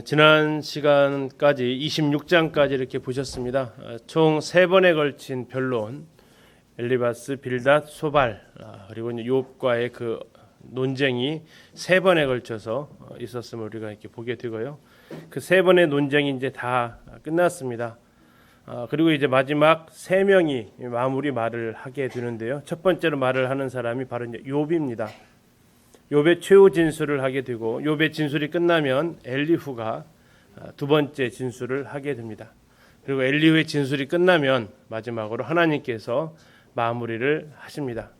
지난 시간까지 26장까지 이렇게 보셨습니다. 총 3번에 걸친 변론, 엘리바스, 빌닷, 소발, 그리고 욥과의 그 논쟁이 3번에 걸쳐서 있었음을 우리가 이렇게 보게 되고요. 그 3번의 논쟁이 이제 다 끝났습니다. 그리고 이제 마지막 3명이 마무리 말을 하게 되는데요. 첫 번째로 말을 하는 사람이 바로 이제 욥입니다. 욥의 최후 진술을 하게 되고 욥의 진술이 끝나면 엘리후가 두 번째 진술을 하게 됩니다. 그리고 엘리후의 진술이 끝나면 마지막으로 하나님께서 마무리를 하십니다.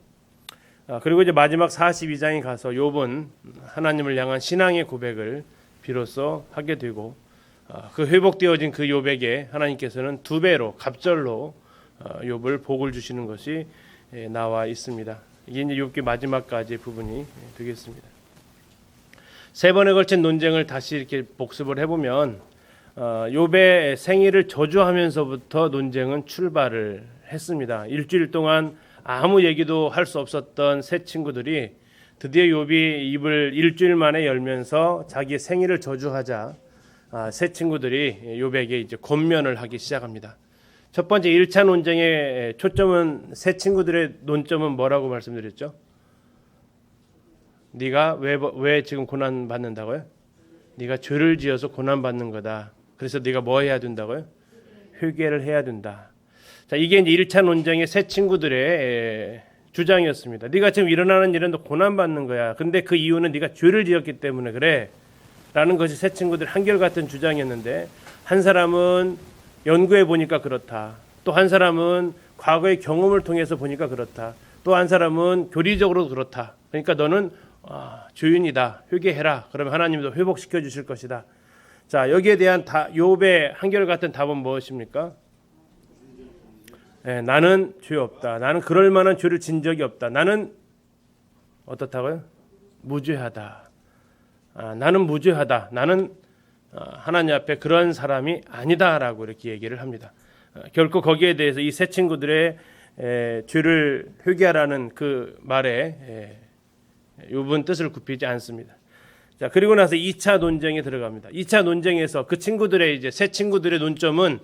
그리고 이제 마지막 42장에 가서 욥은 하나님을 향한 신앙의 고백을 비로소 하게 되고 그 회복되어진 그 욥에게 하나님께서는 2배로 갑절로 욥을 복을 주시는 것이 나와 있습니다. 이게 이제 욥기 마지막까지 부분이 되겠습니다. 3번에 걸친 논쟁을 다시 이렇게 복습을 해보면 욥의 생일을 저주하면서부터 논쟁은 출발을 했습니다. 일주일 동안 아무 얘기도 할 수 없었던 세 친구들이 드디어 욥이 입을 일주일 만에 열면서 자기 생일을 저주하자 세 친구들이 욥에게 이제 권면을 하기 시작합니다. 첫 번째 1차 논쟁의 초점은 세 친구들의 논점은 뭐라고 말씀드렸죠? 네가 왜 지금 고난 받는다고요? 네가 죄를 지어서 고난 받는 거다. 그래서 네가 뭐 해야 된다고요? 회개를 해야 된다. 자, 이게 이제 1차 논쟁의 세 친구들의 주장이었습니다. 네가 지금 일어나는 일은 너 고난 받는 거야. 근데 그 이유는 네가 죄를 지었기 때문에 그래. 라는 것이 세 친구들 한결같은 주장이었는데 한 사람은 연구해 보니까 그렇다. 또 한 사람은 과거의 경험을 통해서 보니까 그렇다. 또 한 사람은 교리적으로 그렇다. 그러니까 너는 죄인이다. 회개해라. 그러면 하나님도 회복시켜 주실 것이다. 자, 여기에 대한 욥의 한결같은 답은 무엇입니까? 나는 죄 없다. 나는 그럴 만한 죄를 진 적이 없다. 나는 어떻다고요? 무죄하다. 나는 무죄하다. 나는 하나님 앞에 그런 사람이 아니다라고 이렇게 얘기를 합니다. 결코 거기에 대해서 이 세 친구들의 죄를 회개하라는 그 말에 욥은 뜻을 굽히지 않습니다. 자, 그리고 나서 2차 논쟁에 들어갑니다. 2차 논쟁에서 그 친구들의 이제 세 친구들의 논점은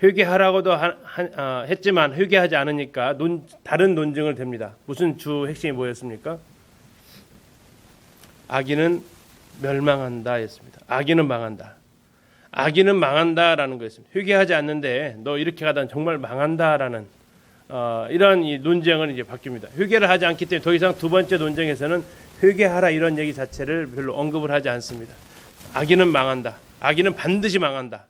회개하라고도 했지만 회개하지 않으니까 다른 논쟁을 댑니다. 무슨 주 핵심이 뭐였습니까? 악인은 멸망한다였습니다. 악인은 망한다. 악인은 망한다라는 거였습니다. 회개하지 않는데 너 이렇게 가다는 정말 망한다라는 이런 이 논쟁은 이제 바뀝니다. 회개를 하지 않기 때문에 더 이상 두 번째 논쟁에서는 회개하라 이런 얘기 자체를 별로 언급을 하지 않습니다. 악인은 망한다. 악인은 반드시 망한다.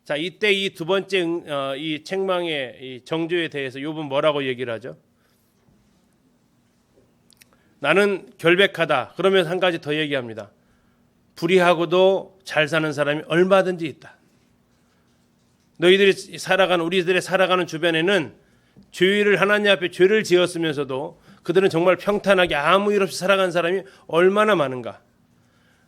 자, 이때 이 두 번째 이 책망의 이 정죄에 대해서 욥은 뭐라고 얘기를 하죠? 나는 결백하다. 그러면서 한 가지 더 얘기합니다. 불의하고도 잘 사는 사람이 얼마든지 있다. 우리들의 살아가는 주변에는 죄를 하나님 앞에 죄를 지었으면서도 그들은 정말 평탄하게 아무 일 없이 살아가는 사람이 얼마나 많은가.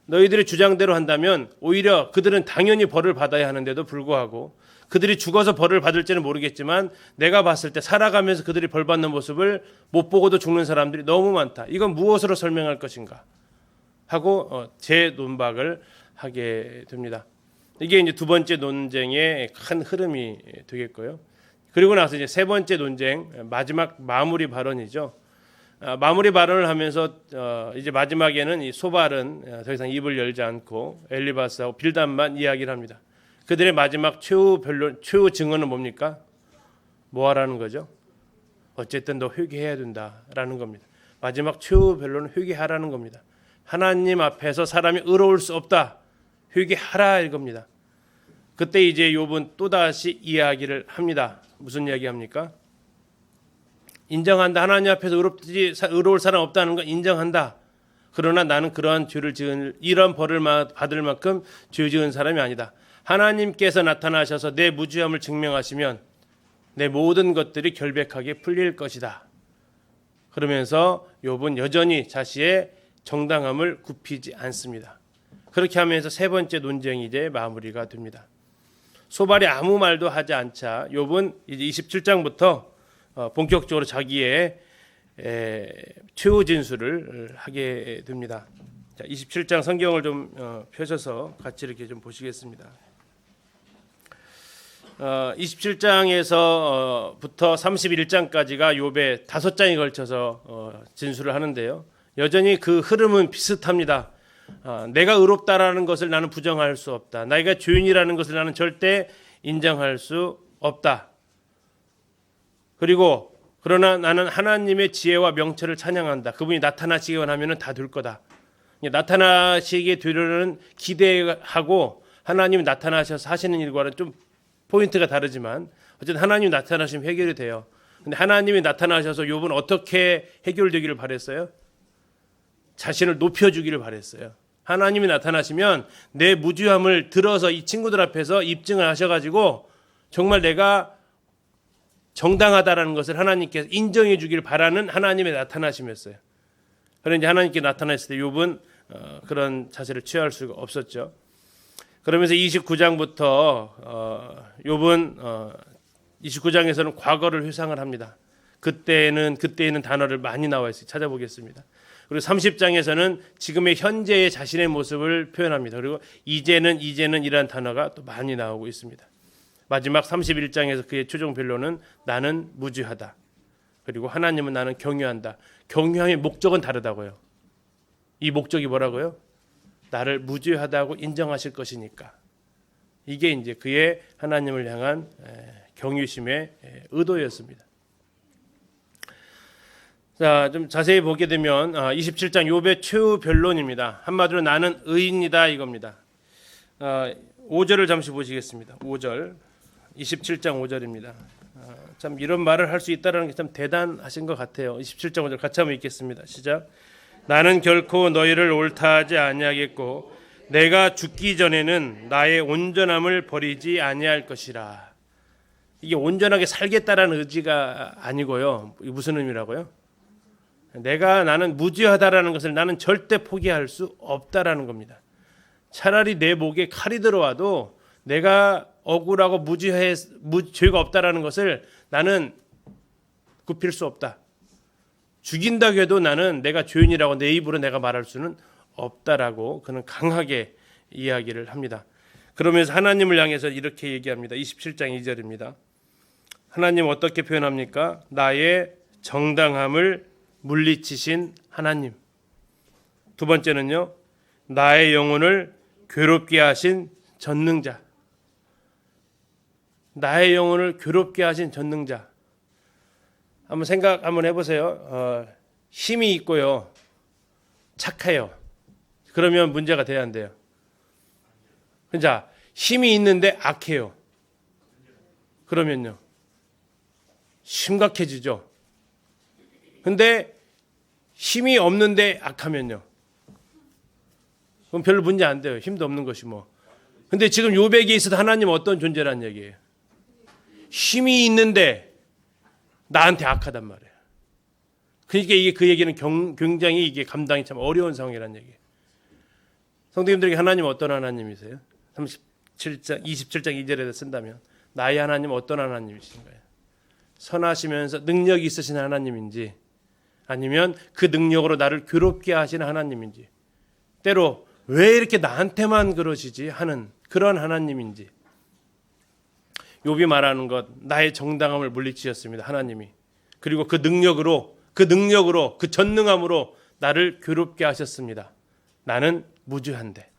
너희들의 주장대로 한다면 오히려 그들은 당연히 벌을 받아야 하는데도 불구하고 그들이 죽어서 벌을 받을지는 모르겠지만 내가 봤을 때 살아가면서 그들이 벌 받는 모습을 못 보고도 죽는 사람들이 너무 많다. 이건 무엇으로 설명할 것인가 하고 재논박을 하게 됩니다. 이게 이제 두 번째 논쟁의 큰 흐름이 되겠고요. 그리고 나서 이제 세 번째 논쟁 마지막 마무리 발언이죠. 마무리 발언을 하면서 이제 마지막에는 이 소발은 더 이상 입을 열지 않고 엘리바스하고 빌닷만 이야기를 합니다. 그들의 마지막 최후 증언은 뭡니까? 뭐 하라는 거죠? 어쨌든 너 회개해야 된다라는 겁니다. 마지막 최후 변론은 회개하라는 겁니다. 하나님 앞에서 사람이 의로울 수 없다. 회개하라 이겁니다. 그때 이제 욥은 또다시 이야기를 합니다. 무슨 이야기합니까? 인정한다. 하나님 앞에서 의로울 사람 없다는 거 인정한다. 그러나 나는 그러한 죄를 지은 이런 벌을 받을 만큼 죄 지은 사람이 아니다. 하나님께서 나타나셔서 내 무죄함을 증명하시면 내 모든 것들이 결백하게 풀릴 것이다. 그러면서 욥은 여전히 자신의 정당함을 굽히지 않습니다. 그렇게 하면서 세 번째 논쟁이 이제 마무리가 됩니다. 소발이 아무 말도 하지 않자 욥은 이제 27장부터 본격적으로 자기의 최후 진술을 하게 됩니다. 자, 27장 성경을 좀 펴셔서 같이 이렇게 좀 보시겠습니다. 27장에서부터 31장까지가 욥의 5장에 걸쳐서 진술을 하는데요. 여전히 그 흐름은 비슷합니다. 내가 의롭다라는 것을 나는 부정할 수 없다. 내가 죄인이라는 것을 나는 절대 인정할 수 없다. 그리고 그러나 나는 하나님의 지혜와 명철을 찬양한다. 그분이 나타나시기만 하면 다 될 거다. 나타나시게 되려는 기대하고 하나님이 나타나셔서 하시는 일과는 좀 포인트가 다르지만 어쨌든 하나님이 나타나시면 해결이 돼요. 근데 하나님이 나타나셔서 욥은 어떻게 해결되기를 바랬어요? 자신을 높여주기를 바랬어요. 하나님이 나타나시면 내 무죄함을 들어서 이 친구들 앞에서 입증을 하셔가지고 정말 내가 정당하다라는 것을 하나님께서 인정해 주기를 바라는 하나님의 나타나심이었어요. 그런데 하나님께 나타났을 때 욥은 그런 자세를 취할 수가 없었죠. 그러면서 29장부터 욥은 29장에서는 과거를 회상을 합니다. 그때는 단어를 많이 나와 있어요. 찾아보겠습니다. 그리고 30장에서는 지금의 현재의 자신의 모습을 표현합니다. 그리고 이제는 이라는 단어가 또 많이 나오고 있습니다. 마지막 31장에서 그의 최종 변론은 나는 무죄하다. 그리고 하나님은 나는 경유한다. 경유함의 목적은 다르다고요. 이 목적이 뭐라고요? 나를 무죄하다고 인정하실 것이니까. 이게 이제 그의 하나님을 향한 경유심의 의도였습니다. 자, 좀 자세히 보게 되면 27장 욥의 최후 변론입니다. 한마디로 나는 의인이다 이겁니다. 5절을 잠시 보시겠습니다. 5절. 27장 5절입니다. 참 이런 말을 할 수 있다는 게 참 대단하신 것 같아요. 27장 5절 같이 한번 읽겠습니다. 시작. 나는 결코 너희를 옳다 하지 아니하겠고 내가 죽기 전에는 나의 온전함을 버리지 아니할 것이라. 이게 온전하게 살겠다라는 의지가 아니고요. 이게 무슨 의미라고요? 나는 무죄하다라는 것을 나는 절대 포기할 수 없다라는 겁니다. 차라리 내 목에 칼이 들어와도 내가 억울하고 죄가 없다라는 것을 나는 굽힐 수 없다. 죽인다고 해도 나는 내가 죄인이라고 내 입으로 내가 말할 수는 없다라고 그는 강하게 이야기를 합니다. 그러면서 하나님을 향해서 이렇게 얘기합니다. 27장 2절입니다. 하나님 어떻게 표현합니까? 나의 정당함을 물리치신 하나님. 두 번째는요. 나의 영혼을 괴롭게 하신 전능자. 나의 영혼을 괴롭게 하신 전능자. 한번 생각 한번 해보세요. 힘이 있고요. 착해요. 그러면 문제가 돼야 안 돼요. 자, 힘이 있는데 악해요. 그러면요. 심각해지죠. 근데 힘이 없는데 악하면요. 그럼 별로 문제 안 돼요. 힘도 없는 것이 뭐. 근데 지금 욥에게 있어서 하나님 어떤 존재란 얘기예요? 힘이 있는데 나한테 악하단 말이에요. 그러니까 이게 그 얘기는 굉장히 이게 감당이 참 어려운 상황이란 얘기예요. 성도님들에게 하나님 어떤 하나님이세요? 27장 2절에서 쓴다면 나의 하나님 어떤 하나님이신가요? 선하시면서 능력이 있으신 하나님인지 아니면 그 능력으로 나를 괴롭게 하시는 하나님인지 때로 왜 이렇게 나한테만 그러시지 하는 그런 하나님인지 욥이 말하는 것 나의 정당함을 물리치셨습니다. 하나님이. 그리고 그 능력으로 그 전능함으로 나를 괴롭게 하셨습니다. 나는 무죄한데.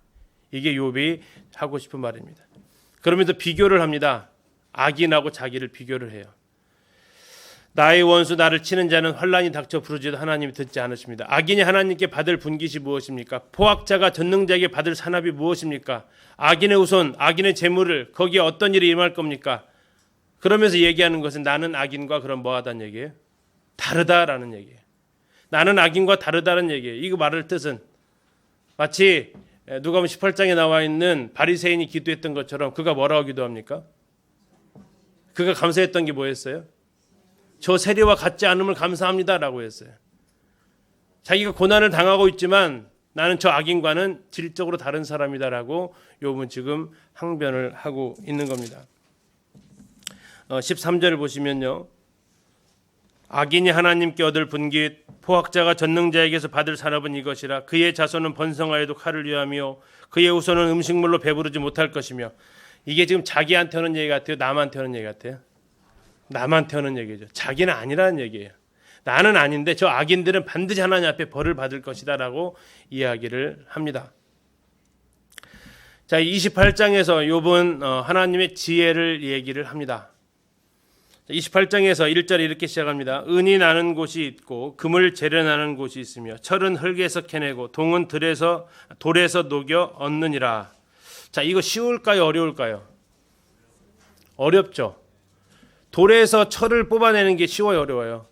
이게 욥이 하고 싶은 말입니다. 그러면서 비교를 합니다. 악인하고 자기를 비교를 해요. 나의 원수 나를 치는 자는 환난이 닥쳐 부르짖어도 하나님이 듣지 않으십니다. 악인이 하나님께 받을 분깃이 무엇입니까? 포악자가 전능자에게 받을 산업이 무엇입니까? 악인의 후손, 악인의 재물을 거기에 어떤 일이 임할 겁니까? 그러면서 얘기하는 것은 나는 악인과 그럼 뭐하다는 얘기예요? 다르다라는 얘기예요. 나는 악인과 다르다는 얘기예요. 이거 말할 뜻은 마치 누가복음 18장에 나와 있는 바리새인이 기도했던 것처럼 그가 뭐라고 기도합니까? 그가 감사했던 게 뭐였어요? 저 세리와 같지 않음을 감사합니다라고 했어요. 자기가 고난을 당하고 있지만 나는 저 악인과는 질적으로 다른 사람이다라고 욥은 지금 항변을 하고 있는 겁니다. 13절을 보시면요. 악인이 하나님께 얻을 분깃 포악자가 전능자에게서 받을 산업은 이것이라. 그의 자손은 번성하여도 칼을 위하며 그의 후손은 음식물로 배부르지 못할 것이며. 이게 지금 자기한테 하는 얘기 같아요? 남한테 하는 얘기 같아요? 남한테 하는 얘기죠. 자기는 아니라는 얘기예요. 나는 아닌데 저 악인들은 반드시 하나님 앞에 벌을 받을 것이다 라고 이야기를 합니다. 자, 28장에서 욥은 하나님의 지혜를 얘기를 합니다. 28장에서 1절에 이렇게 시작합니다. 은이 나는 곳이 있고 금을 재련하는 곳이 있으며 철은 흙에서 캐내고 동은 돌에서 녹여 얻느니라. 자, 이거 쉬울까요? 어려울까요? 어렵죠. 돌에서 철을 뽑아내는 게 쉬워요? 어려워요?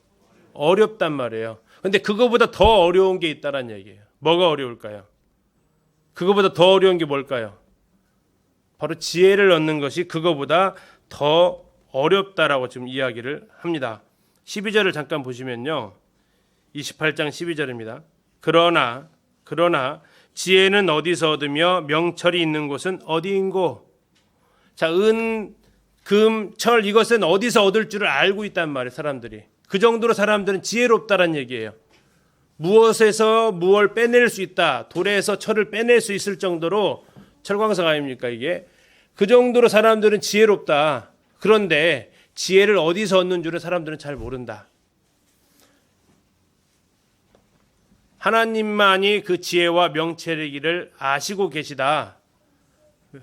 어렵단 말이에요. 근데 그거보다 더 어려운 게 있다는 얘기예요. 뭐가 어려울까요? 그거보다 더 어려운 게 뭘까요? 바로 지혜를 얻는 것이 그거보다 더 어렵다라고 지금 이야기를 합니다. 12절을 잠깐 보시면요. 28장 12절입니다. 그러나 지혜는 어디서 얻으며 명철이 있는 곳은 어디인고? 자, 은, 금, 철 이것은 어디서 얻을 줄을 알고 있단 말이에요. 사람들이. 그 정도로 사람들은 지혜롭다는 얘기예요. 무엇에서 무엇을 빼낼 수 있다. 돌에서 철을 빼낼 수 있을 정도로 철광석 아닙니까 이게? 그 정도로 사람들은 지혜롭다. 그런데 지혜를 어디서 얻는 줄을 사람들은 잘 모른다. 하나님만이 그 지혜와 명철이기를 아시고 계시다.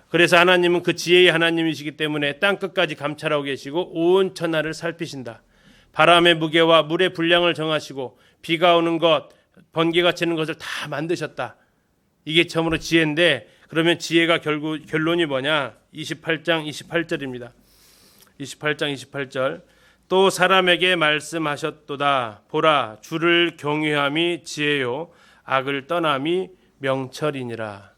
그래서 하나님은 그 지혜의 하나님이시기 때문에 땅끝까지 감찰하고 계시고 온 천하를 살피신다. 바람의 무게와 물의 분량을 정하시고 비가 오는 것, 번개가 치는 것을 다 만드셨다. 이게 처음으로 지혜인데 그러면 지혜가 결론이 뭐냐? 28장 28절입니다. 28장 28절. 또 사람에게 말씀하셨도다. 보라, 주를 경외함이 지혜요 악을 떠남이 명철이니라.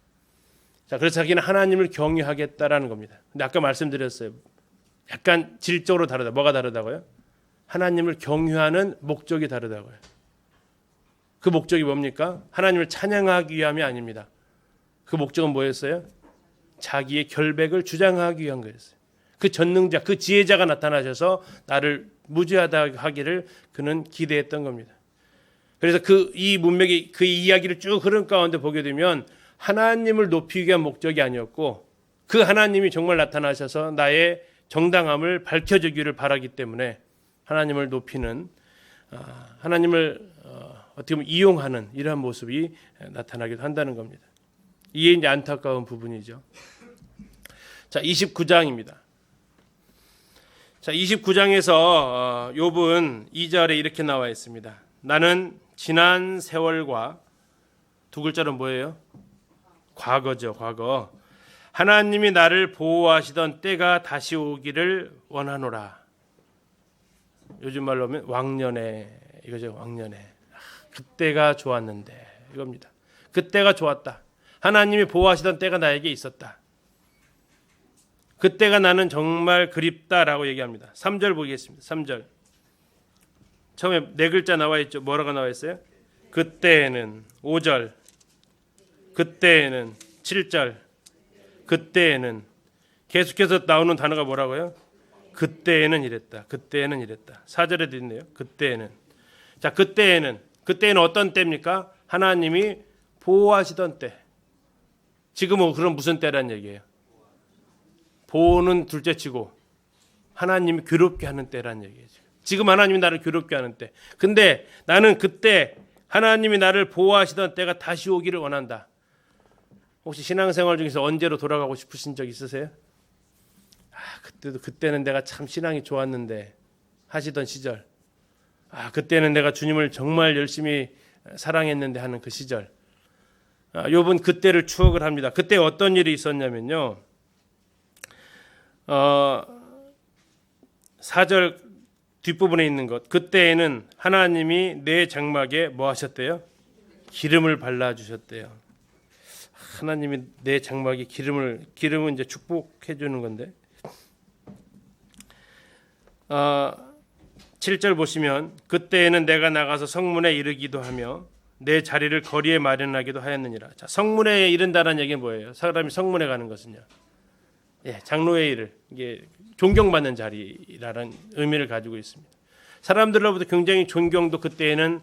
자, 그래서 자기는 하나님을 경외하겠다라는 겁니다. 근데 아까 말씀드렸어요. 약간 질적으로 다르다. 뭐가 다르다고요? 하나님을 경외하는 목적이 다르다고요. 그 목적이 뭡니까? 하나님을 찬양하기 위함이 아닙니다. 그 목적은 뭐였어요? 자기의 결백을 주장하기 위한 거였어요. 그 전능자, 그 지혜자가 나타나셔서 나를 무죄하다 하기를 그는 기대했던 겁니다. 그래서 이 문맥이 그 이야기를 쭉 흐름 가운데 보게 되면 하나님을 높이기 위한 목적이 아니었고 그 하나님이 정말 나타나셔서 나의 정당함을 밝혀주기를 바라기 때문에 하나님을 높이는 하나님을 어떻게 보면 이용하는 이러한 모습이 나타나기도 한다는 겁니다. 이게 이제 안타까운 부분이죠. 자, 29장입니다. 자, 29장에서 욥은 2절에 이렇게 나와 있습니다. 나는 지난 세월과 두 글자는 뭐예요? 과거죠, 과거. 하나님이 나를 보호하시던 때가 다시 오기를 원하노라. 요즘 말로 하면 왕년에 이거죠, 왕년에. 그때가 좋았는데 이겁니다. 그때가 좋았다. 하나님이 보호하시던 때가 나에게 있었다. 그때가 나는 정말 그립다라고 얘기합니다. 3절 보겠습니다. 3절. 처음에 네 글자 나와 있죠. 뭐라고 나와 있어요? 그때에는 5절. 그때에는 7절. 그때에는 계속해서 나오는 단어가 뭐라고요? 그때에는 이랬다. 그때에는 이랬다. 4절에도 있네요. 그때에는. 자, 그때에는 어떤 때입니까? 하나님이 보호하시던 때. 지금은 그럼 무슨 때란 얘기예요? 보호는 둘째치고 하나님이 괴롭게 하는 때란 얘기예요. 지금 하나님이 나를 괴롭게 하는 때. 근데 나는 그때 하나님이 나를 보호하시던 때가 다시 오기를 원한다. 혹시 신앙생활 중에서 언제로 돌아가고 싶으신 적 있으세요? 그때는 내가 참 신앙이 좋았는데 하시던 시절. 그때는 내가 주님을 정말 열심히 사랑했는데 하는 그 시절. 욥은 그때를 추억을 합니다. 그때 어떤 일이 있었냐면요. 4절 뒷부분에 있는 것. 그때에는 하나님이 내 장막에 뭐 하셨대요? 기름을 발라주셨대요. 하나님이 내 장막에 기름은 이제 축복해 주는 건데. 7절 보시면 그때에는 내가 나가서 성문에 이르기도 하며 내 자리를 거리에 마련하기도 하였느니라. 자, 성문에 이른다는 얘기는 뭐예요? 사람이 성문에 가는 것은요. 장로의 일을 이게 존경받는 자리라는 의미를 가지고 있습니다. 사람들로부터 굉장히 존경도 그때에는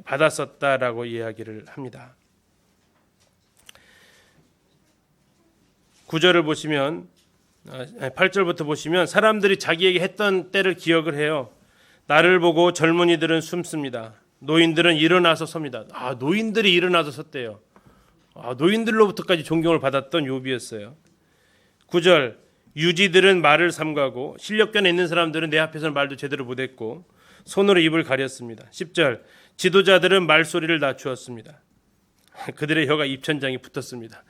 받았었다라고 이야기를 합니다. 9절을 보시면 8절부터 보시면 사람들이 자기에게 했던 때를 기억을 해요. 나를 보고 젊은이들은 숨습니다. 노인들은 일어나서 섭니다. 노인들이 일어나서 섰대요. 노인들로부터까지 존경을 받았던 욥이었어요. 9절 유지들은 말을 삼가고 실력견에 있는 사람들은 내 앞에서는 말도 제대로 못했고 손으로 입을 가렸습니다. 10절 지도자들은 말소리를 낮추었습니다. 그들의 혀가 입천장에 붙었습니다.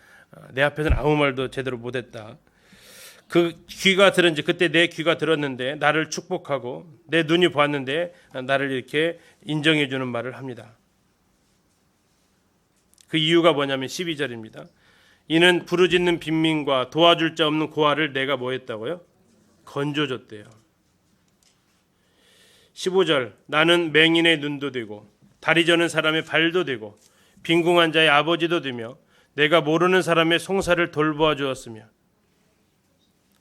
내 앞에서는 아무 말도 제대로 못했다. 그 귀가 들은지 그때 내 귀가 들었는데 나를 축복하고 내 눈이 보았는데 나를 이렇게 인정해 주는 말을 합니다. 그 이유가 뭐냐면 12절입니다. 이는 부르짖는 빈민과 도와줄 자 없는 고아를 내가 뭐 했다고요? 건져줬대요. 15절 나는 맹인의 눈도 되고 다리 저는 사람의 발도 되고 빈궁한 자의 아버지도 되며 내가 모르는 사람의 송사를 돌보아 주었으며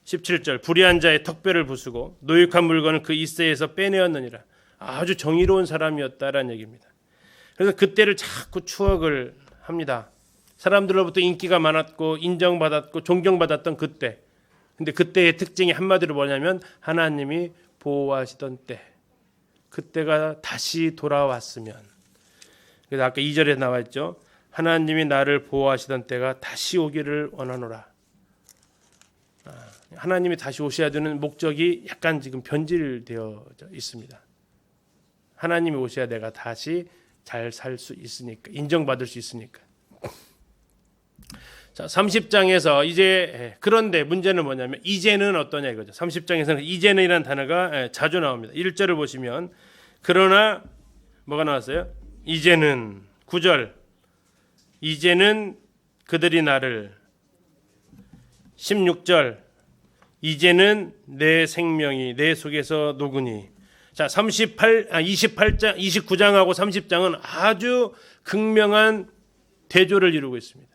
17절 불의한 자의 턱뼈를 부수고 노획한 물건을 그 이새에서 빼내었느니라. 아주 정의로운 사람이었다라는 얘기입니다. 그래서 그때를 자꾸 추억을 합니다. 사람들로부터 인기가 많았고 인정받았고 존경받았던 그때. 근데 그때의 특징이 한마디로 뭐냐면 하나님이 보호하시던 때. 그때가 다시 돌아왔으면. 그래서 아까 2절에 나와 있죠. 하나님이 나를 보호하시던 때가 다시 오기를 원하노라. 하나님이 다시 오셔야 되는 목적이 약간 지금 변질되어 있습니다. 하나님이 오셔야 내가 다시 잘 살 수 있으니까, 인정받을 수 있으니까. 자, 30장에서 이제 그런데 문제는 뭐냐면 이제는 어떠냐 이거죠. 30장에서는 이제는이라는 단어가 자주 나옵니다. 1절을 보시면 그러나 뭐가 나왔어요? 이제는 9절 이제는 그들이 나를 16절 이제는 내 생명이 내 속에서 녹으니. 자, 28장 29장하고 30장은 아주 극명한 대조를 이루고 있습니다.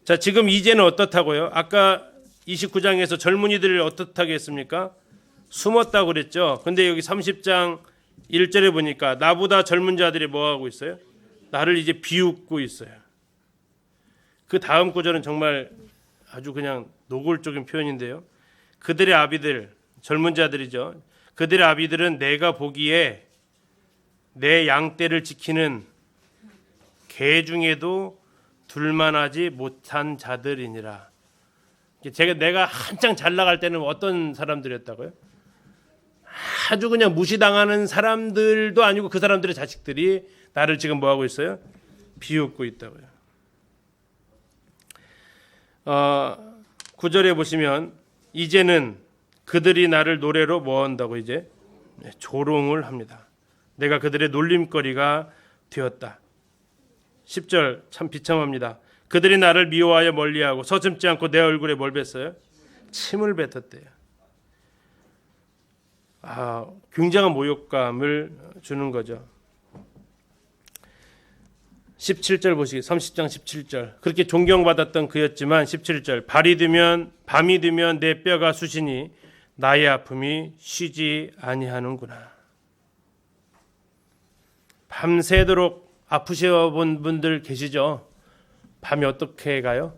자, 지금 이제는 어떻다고요? 아까 29장에서 젊은이들을 어떻다고 했습니까? 숨었다고 그랬죠. 근데 여기 30장 1절에 보니까 나보다 젊은 자들이 뭐 하고 있어요? 나를 이제 비웃고 있어요. 그 다음 구절은 정말 아주 그냥 노골적인 표현인데요. 그들의 아비들, 젊은 자들이죠. 그들의 아비들은 내가 보기에 내 양떼를 지키는 개 중에도 둘만하지 못한 자들이니라. 내가 한창 잘 나갈 때는 어떤 사람들이었다고요? 아주 그냥 무시당하는 사람들도 아니고 그 사람들의 자식들이 나를 지금 뭐 하고 있어요? 비웃고 있다고요. 9절에 보시면 이제는 그들이 나를 노래로 뭐 한다고 이제 조롱을 합니다. 내가 그들의 놀림거리가 되었다. 10절 참 비참합니다. 그들이 나를 미워하여 멀리하고 서슴지 않고 내 얼굴에 뭘 뱉어요? 침을 뱉었대요. 굉장한 모욕감을 주는 거죠. 17절 보시기 30장 17절 그렇게 존경받았던 그였지만 17절 밤이 되면 내 뼈가 쑤시니 나의 아픔이 쉬지 아니하는구나. 밤새도록 아프셔 본 분들 계시죠? 밤이 어떻게 가요?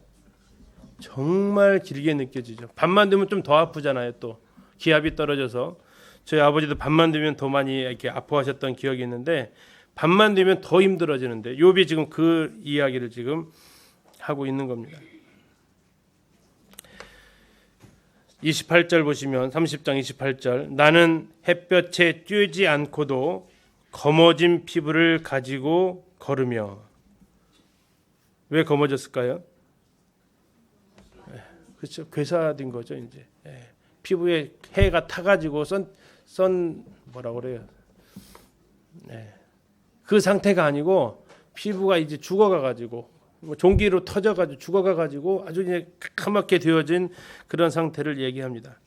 정말 길게 느껴지죠. 밤만 되면 좀 더 아프잖아요. 또 기압이 떨어져서 저희 아버지도 밤만 되면 더 많이 이렇게 아파하셨던 기억이 있는데 밤만 되면 더 힘들어지는데 욥이 지금 그 이야기를 지금 하고 있는 겁니다. 28절 보시면 30장 28절 나는 햇볕에 쬐지 않고도 검어진 피부를 가지고 걸으며. 왜 검어졌을까요? 그렇죠. 괴사된 거죠. 이제 피부에 해가 타가지고 선 뭐라고 그래요? 그 상태가 아니고 피부가 이제 죽어가가지고 종기로 터져가지고 죽어가가지고 아주 이제 까맣게 되어진 그런 상태를 얘기합니다.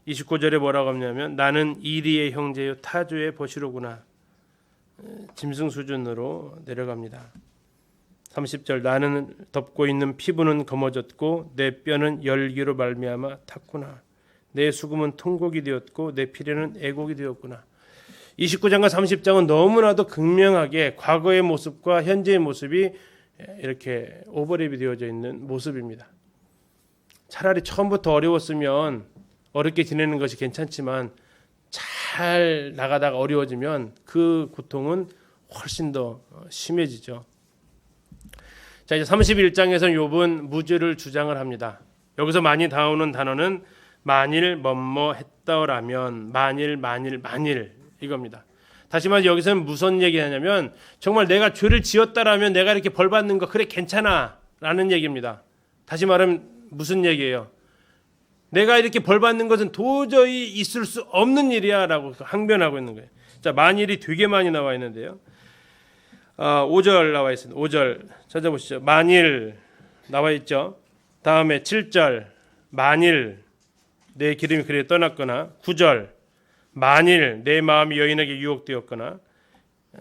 29절에 뭐라고 하냐면 나는 이리의 형제요 타주의 버시로구나. 짐승 수준으로 내려갑니다. 30절 나는 덮고 있는 피부는 검어졌고 내 뼈는 열기로 말미암아 탔구나. 내 수금은 통곡이 되었고 내 피레는 애곡이 되었구나. 29장과 30장은 너무나도 극명하게 과거의 모습과 현재의 모습이 이렇게 오버랩이 되어져 있는 모습입니다. 차라리 처음부터 어려웠으면 어렵게 지내는 것이 괜찮지만 잘 나가다가 어려워지면 그 고통은 훨씬 더 심해지죠. 자, 이제 31장에서 욥은 무죄를 주장을 합니다. 여기서 많이 나오는 단어는 만일 뭐뭐 했더라면, 만일 이겁니다. 다시 말해 여기서는 무슨 얘기하냐면 정말 내가 죄를 지었다라면 내가 이렇게 벌 받는 거 그래 괜찮아 라는 얘기입니다. 다시 말하면 무슨 얘기예요? 내가 이렇게 벌 받는 것은 도저히 있을 수 없는 일이야 라고 항변하고 있는 거예요. 자, 만일이 되게 많이 나와 있는데요. 5절 나와 있습니다. 5절 찾아보시죠. 만일 나와 있죠. 다음에 7절 만일 내 기름이 그래 떠났거나, 9절 만일 내 마음이 여인에게 유혹되었거나,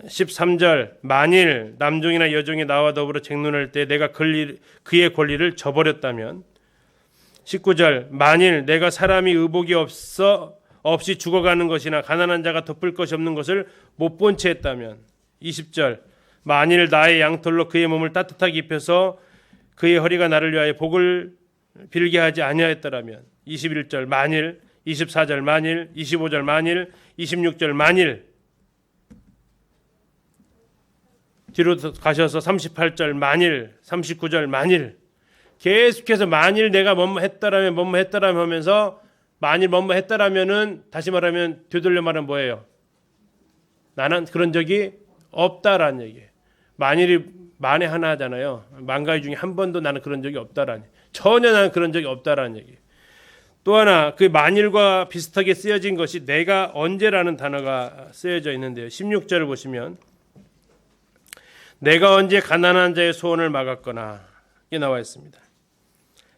13절 만일 남종이나 여종이 나와 더불어 쟁론할 때 내가 그의 권리를 저버렸다면, 19절 만일 내가 사람이 의복이 없이 죽어가는 것이나 가난한 자가 덮을 것이 없는 것을 못 본 채 했다면, 20절 만일 나의 양털로 그의 몸을 따뜻하게 입혀서 그의 허리가 나를 위하여 복을 빌게 하지 아니하였더라면, 21절 만일, 24절 만일, 25절 만일, 26절 만일, 뒤로 가셔서 38절 만일, 39절 만일, 계속해서 만일 내가 뭐뭐 했다라면 하면서 만일 뭐뭐 했다라면은 다시 말하면 되돌려 말하면 뭐예요? 나는 그런 적이 없다라는 얘기예요. 만일이 만에 하나 하잖아요. 만 가지 중에 한 번도 나는 그런 적이 없다라는, 전혀 나는 그런 적이 없다라는 얘기예요. 또 하나 그 만일과 비슷하게 쓰여진 것이 내가 언제라는 단어가 쓰여져 있는데요. 16절을 보시면 내가 언제 가난한 자의 소원을 막았거나 이게 나와 있습니다.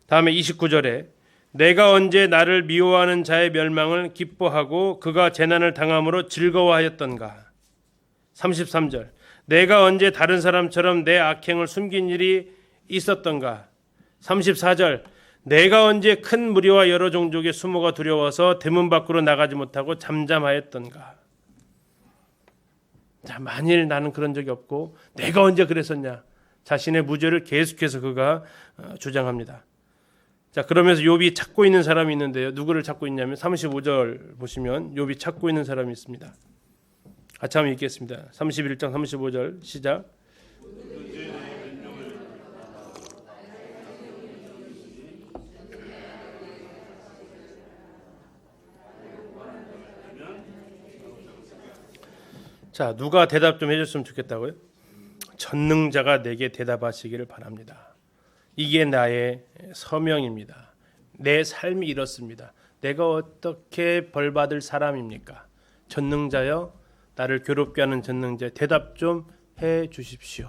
다음에 29절에 내가 언제 나를 미워하는 자의 멸망을 기뻐하고 그가 재난을 당함으로 즐거워하였던가. 33절 내가 언제 다른 사람처럼 내 악행을 숨긴 일이 있었던가. 34절 내가 언제 큰 무리와 여러 종족의 수모가 두려워서 대문 밖으로 나가지 못하고 잠잠하였던가. 자, 만일 나는 그런 적이 없고 내가 언제 그랬었냐. 자신의 무죄를 계속해서 그가 주장합니다. 자, 그러면서 욥이 찾고 있는 사람이 있는데요. 누구를 찾고 있냐면 35절 보시면 욥이 찾고 있는 사람이 있습니다. 같이 한번 읽겠습니다. 31장 35절 시작. 자, 누가 대답 좀 해줬으면 좋겠다고요? 전능자가 내게 대답하시기를 바랍니다. 이게 나의 서명입니다. 내 삶이 이렇습니다. 내가 어떻게 벌받을 사람입니까? 전능자여, 나를 괴롭게 하는 전능자, 대답 좀 해 주십시오.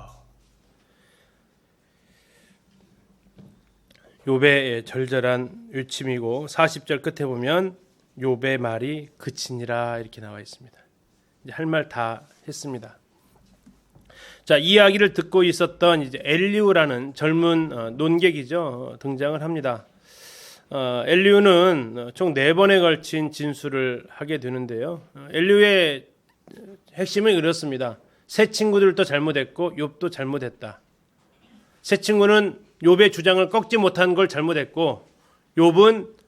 욥의 절절한 외침이고 40절 끝에 보면 욥의 말이 그치니라 이렇게 나와 있습니다. 할 말 다 했습니다. 자, 이 이야기를 듣고 있었던 이제 엘리우라는 젊은 논객이죠. 등장을 합니다. 엘리우는 총 4번에 걸친 진술을 하게 되는데요. 엘리우의 핵심은 이렇습니다. 세 친구들도 잘못했고 욥도 잘못했다. 세 친구는 욥의 주장을 꺾지 못한 걸 잘못했고 욥은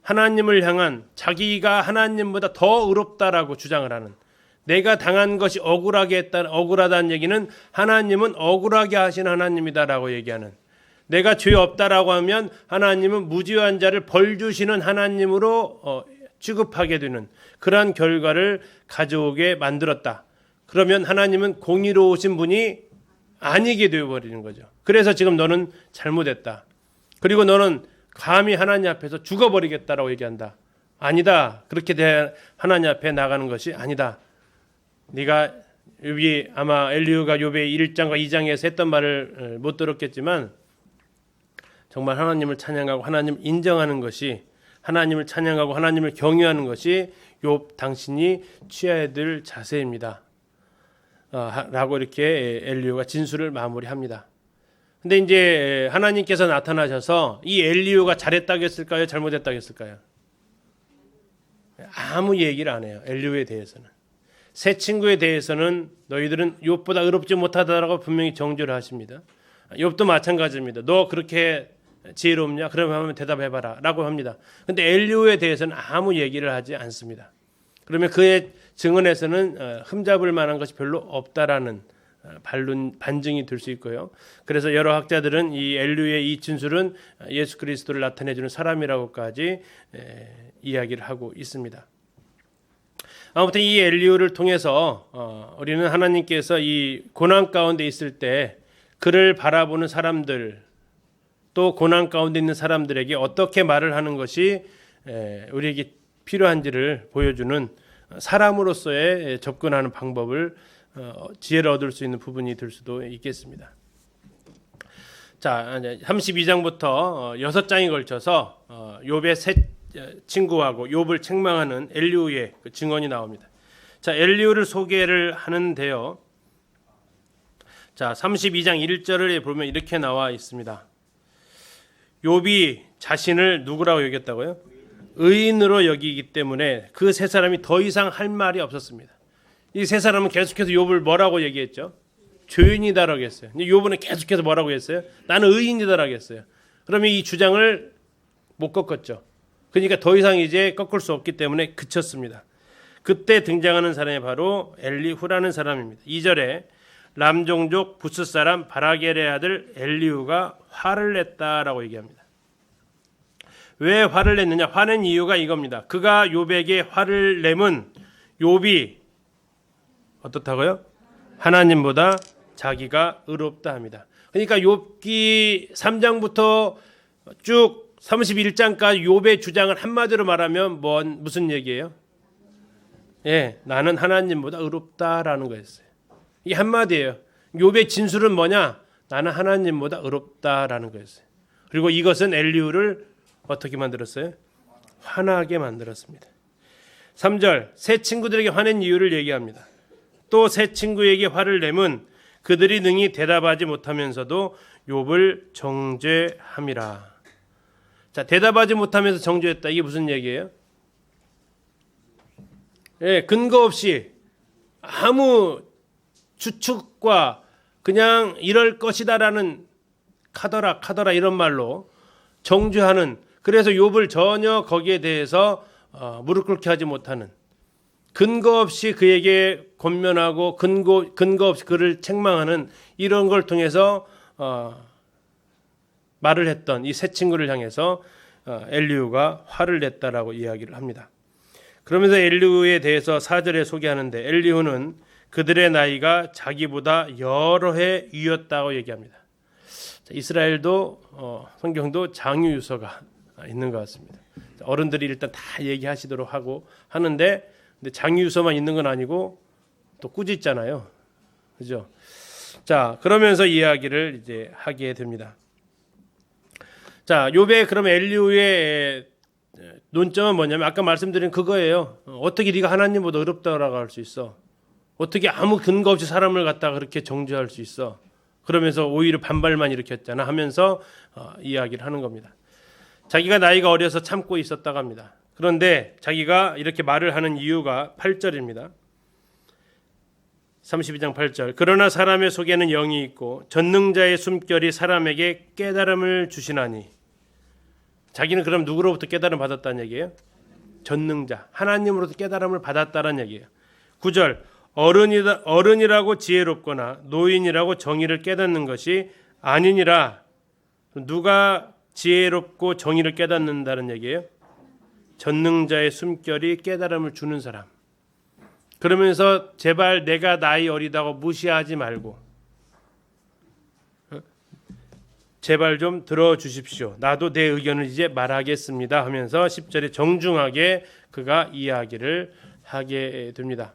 하나님을 향한 자기가 하나님보다 더 의롭다라고 주장을 하는, 내가 당한 것이 억울하다는 얘기는 하나님은 억울하게 하신 하나님이다라고 얘기하는, 내가 죄 없다라고 하면 하나님은 무죄한 자를 벌 주시는 하나님으로 취급하게 되는 그러한 결과를 가져오게 만들었다. 그러면 하나님은 공의로우신 분이 아니게 되어버리는 거죠. 그래서 지금 너는 잘못했다. 그리고 너는 감히 하나님 앞에서 죽어버리겠다라고 얘기한다. 아니다. 그렇게 하나님 앞에 나가는 것이 아니다. 네가 욥이 아마 엘리후가 욥의 1장과 2장에서 했던 말을 못 들었겠지만 정말 하나님을 찬양하고 하나님을 인정하는 것이, 하나님을 찬양하고 하나님을 경외하는 것이 욥 당신이 취해야 될 자세입니다. 라고 이렇게 엘리후가 진술을 마무리합니다. 근데 이제 하나님께서 나타나셔서 이 엘리후가 잘했다고 했을까요? 잘못했다고 했을까요? 아무 얘기를 안 해요. 엘리후에 대해서는. 세 친구에 대해서는 너희들은 욥보다 의롭지 못하다라고 분명히 정죄를 하십니다. 욥도 마찬가지입니다. 너 그렇게 지혜롭냐? 그러면 한번 대답해봐라 라고 합니다. 근데 엘리후에 대해서는 아무 얘기를 하지 않습니다. 그러면 그의 증언에서는 흠잡을 만한 것이 별로 없다라는 반증이 될 수 있고요. 그래서 여러 학자들은 이 엘리후의 이 진술은 예수 그리스도를 나타내주는 사람이라고까지 이야기를 하고 있습니다. 아무튼 이 엘리후를 통해서 우리는 하나님께서 이 고난 가운데 있을 때 그를 바라보는 사람들, 또 고난 가운데 있는 사람들에게 어떻게 말을 하는 것이 우리에게 필요한지를 보여주는 사람으로서의 접근하는 방법을 지혜를 얻을 수 있는 부분이 될 수도 있겠습니다. 자, 32장부터 6장에 걸쳐서 욥의 세 친구하고 욥을 책망하는 엘리후의 그 증언이 나옵니다. 자, 엘리후를 소개를 하는데요. 자, 32장 1절을 보면 이렇게 나와 있습니다. 욥이 자신을 누구라고 여겼다고요? 의인으로 여기기 때문에 그 세 사람이 더 이상 할 말이 없었습니다. 이 세 사람은 계속해서 욥을 뭐라고 얘기했죠? 죄인이다라고 했어요. 욥은 계속해서 뭐라고 했어요? 나는 의인이다라고 했어요. 그러면 이 주장을 못 꺾었죠. 그러니까 더 이상 이제 꺾을 수 없기 때문에 그쳤습니다. 그때 등장하는 사람이 바로 엘리후라는 사람입니다. 2절에 람종족 부스 사람 바라겔의 아들 엘리후가 화를 냈다라고 얘기합니다. 왜 화를 냈느냐? 화낸 이유가 이겁니다. 그가 욥에게 화를 내면 욥이 어떻다고요? 하나님보다 자기가 의롭다 합니다. 그러니까 욥기 3장부터 쭉 31장까지 욥의 주장을 한마디로 말하면 무슨 얘기예요? 예, 나는 하나님보다 의롭다라는 거였어요. 이게 한마디예요. 욥의 진술은 뭐냐? 나는 하나님보다 의롭다라는 거였어요. 그리고 이것은 엘리후를 어떻게 만들었어요? 화나게 만들었습니다. 3절, 세 친구들에게 화낸 이유를 얘기합니다. 또 세 친구에게 화를 내면 그들이 능히 대답하지 못하면서도 욥을 정죄함이라. 자, 대답하지 못하면서 정죄했다. 이게 무슨 얘기예요? 예, 근거 없이 아무 추측과 그냥 이럴 것이다라는 카더라 이런 말로 정죄하는, 그래서 욥을 전혀 거기에 대해서 무릎 꿇게 하지 못하는, 근거 없이 그에게 권면하고 근거 없이 그를 책망하는 이런 걸 통해서 말을 했던 이 세 친구를 향해서 엘리후가 화를 냈다라고 이야기를 합니다. 그러면서 엘리후에 대해서 4절에 소개하는데 엘리후는 그들의 나이가 자기보다 여러 해 위였다고 얘기합니다. 이스라엘도 성경도 장유유서가 있는 것 같습니다. 어른들이 일단 다 얘기하시도록 하고 하는데, 근데 장유유서만 있는 건 아니고 또 꾸짖잖아요, 그죠? 자, 그러면서 이야기를 이제 하게 됩니다. 자, 욥의 그럼 엘리후의 논점은 뭐냐면 아까 말씀드린 그거예요. 어떻게 네가 하나님보다 의롭다라고 할 수 있어? 어떻게 아무 근거 없이 사람을 갖다가 그렇게 정죄할 수 있어? 그러면서 오히려 반발만 일으켰잖아 하면서 이야기를 하는 겁니다. 자기가 나이가 어려서 참고 있었다고 합니다. 그런데 자기가 이렇게 말을 하는 이유가 8절입니다. 32장 8절. 그러나 사람의 속에는 영이 있고 전능자의 숨결이 사람에게 깨달음을 주시나니. 자기는 그럼 누구로부터 깨달음 받았다는 얘기예요? 전능자, 하나님으로부터 깨달음을 받았다는 얘기예요. 9절. 어른이라고 지혜롭거나 노인이라고 정의를 깨닫는 것이 아니니라. 누가 지혜롭고 정의를 깨닫는다는 얘기예요? 전능자의 숨결이 깨달음을 주는 사람. 그러면서 제발 내가 나이 어리다고 무시하지 말고 제발 좀 들어주십시오. 나도 내 의견을 이제 말하겠습니다 하면서 10절에 정중하게 그가 이야기를 하게 됩니다.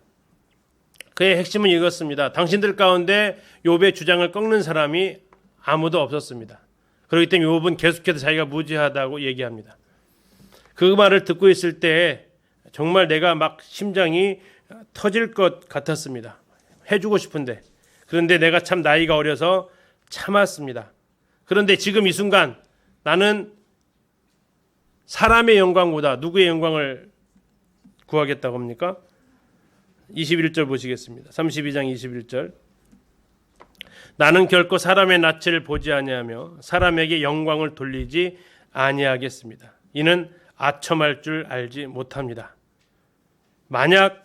그의 핵심은 이것입니다. 당신들 가운데 욥의 주장을 꺾는 사람이 아무도 없었습니다. 그렇기 때문에 욥은 계속해서 자기가 무지하다고 얘기합니다. 그 말을 듣고 있을 때 정말 내가 막 심장이 터질 것 같았습니다. 해주고 싶은데. 그런데 내가 참 나이가 어려서 참았습니다. 그런데 지금 이 순간 나는 사람의 영광보다 누구의 영광을 구하겠다고 합니까? 21절 보시겠습니다. 32장 21절. 나는 결코 사람의 낯을 보지 아니하며 사람에게 영광을 돌리지 아니하겠습니다. 이는 아첨할 줄 알지 못합니다. 만약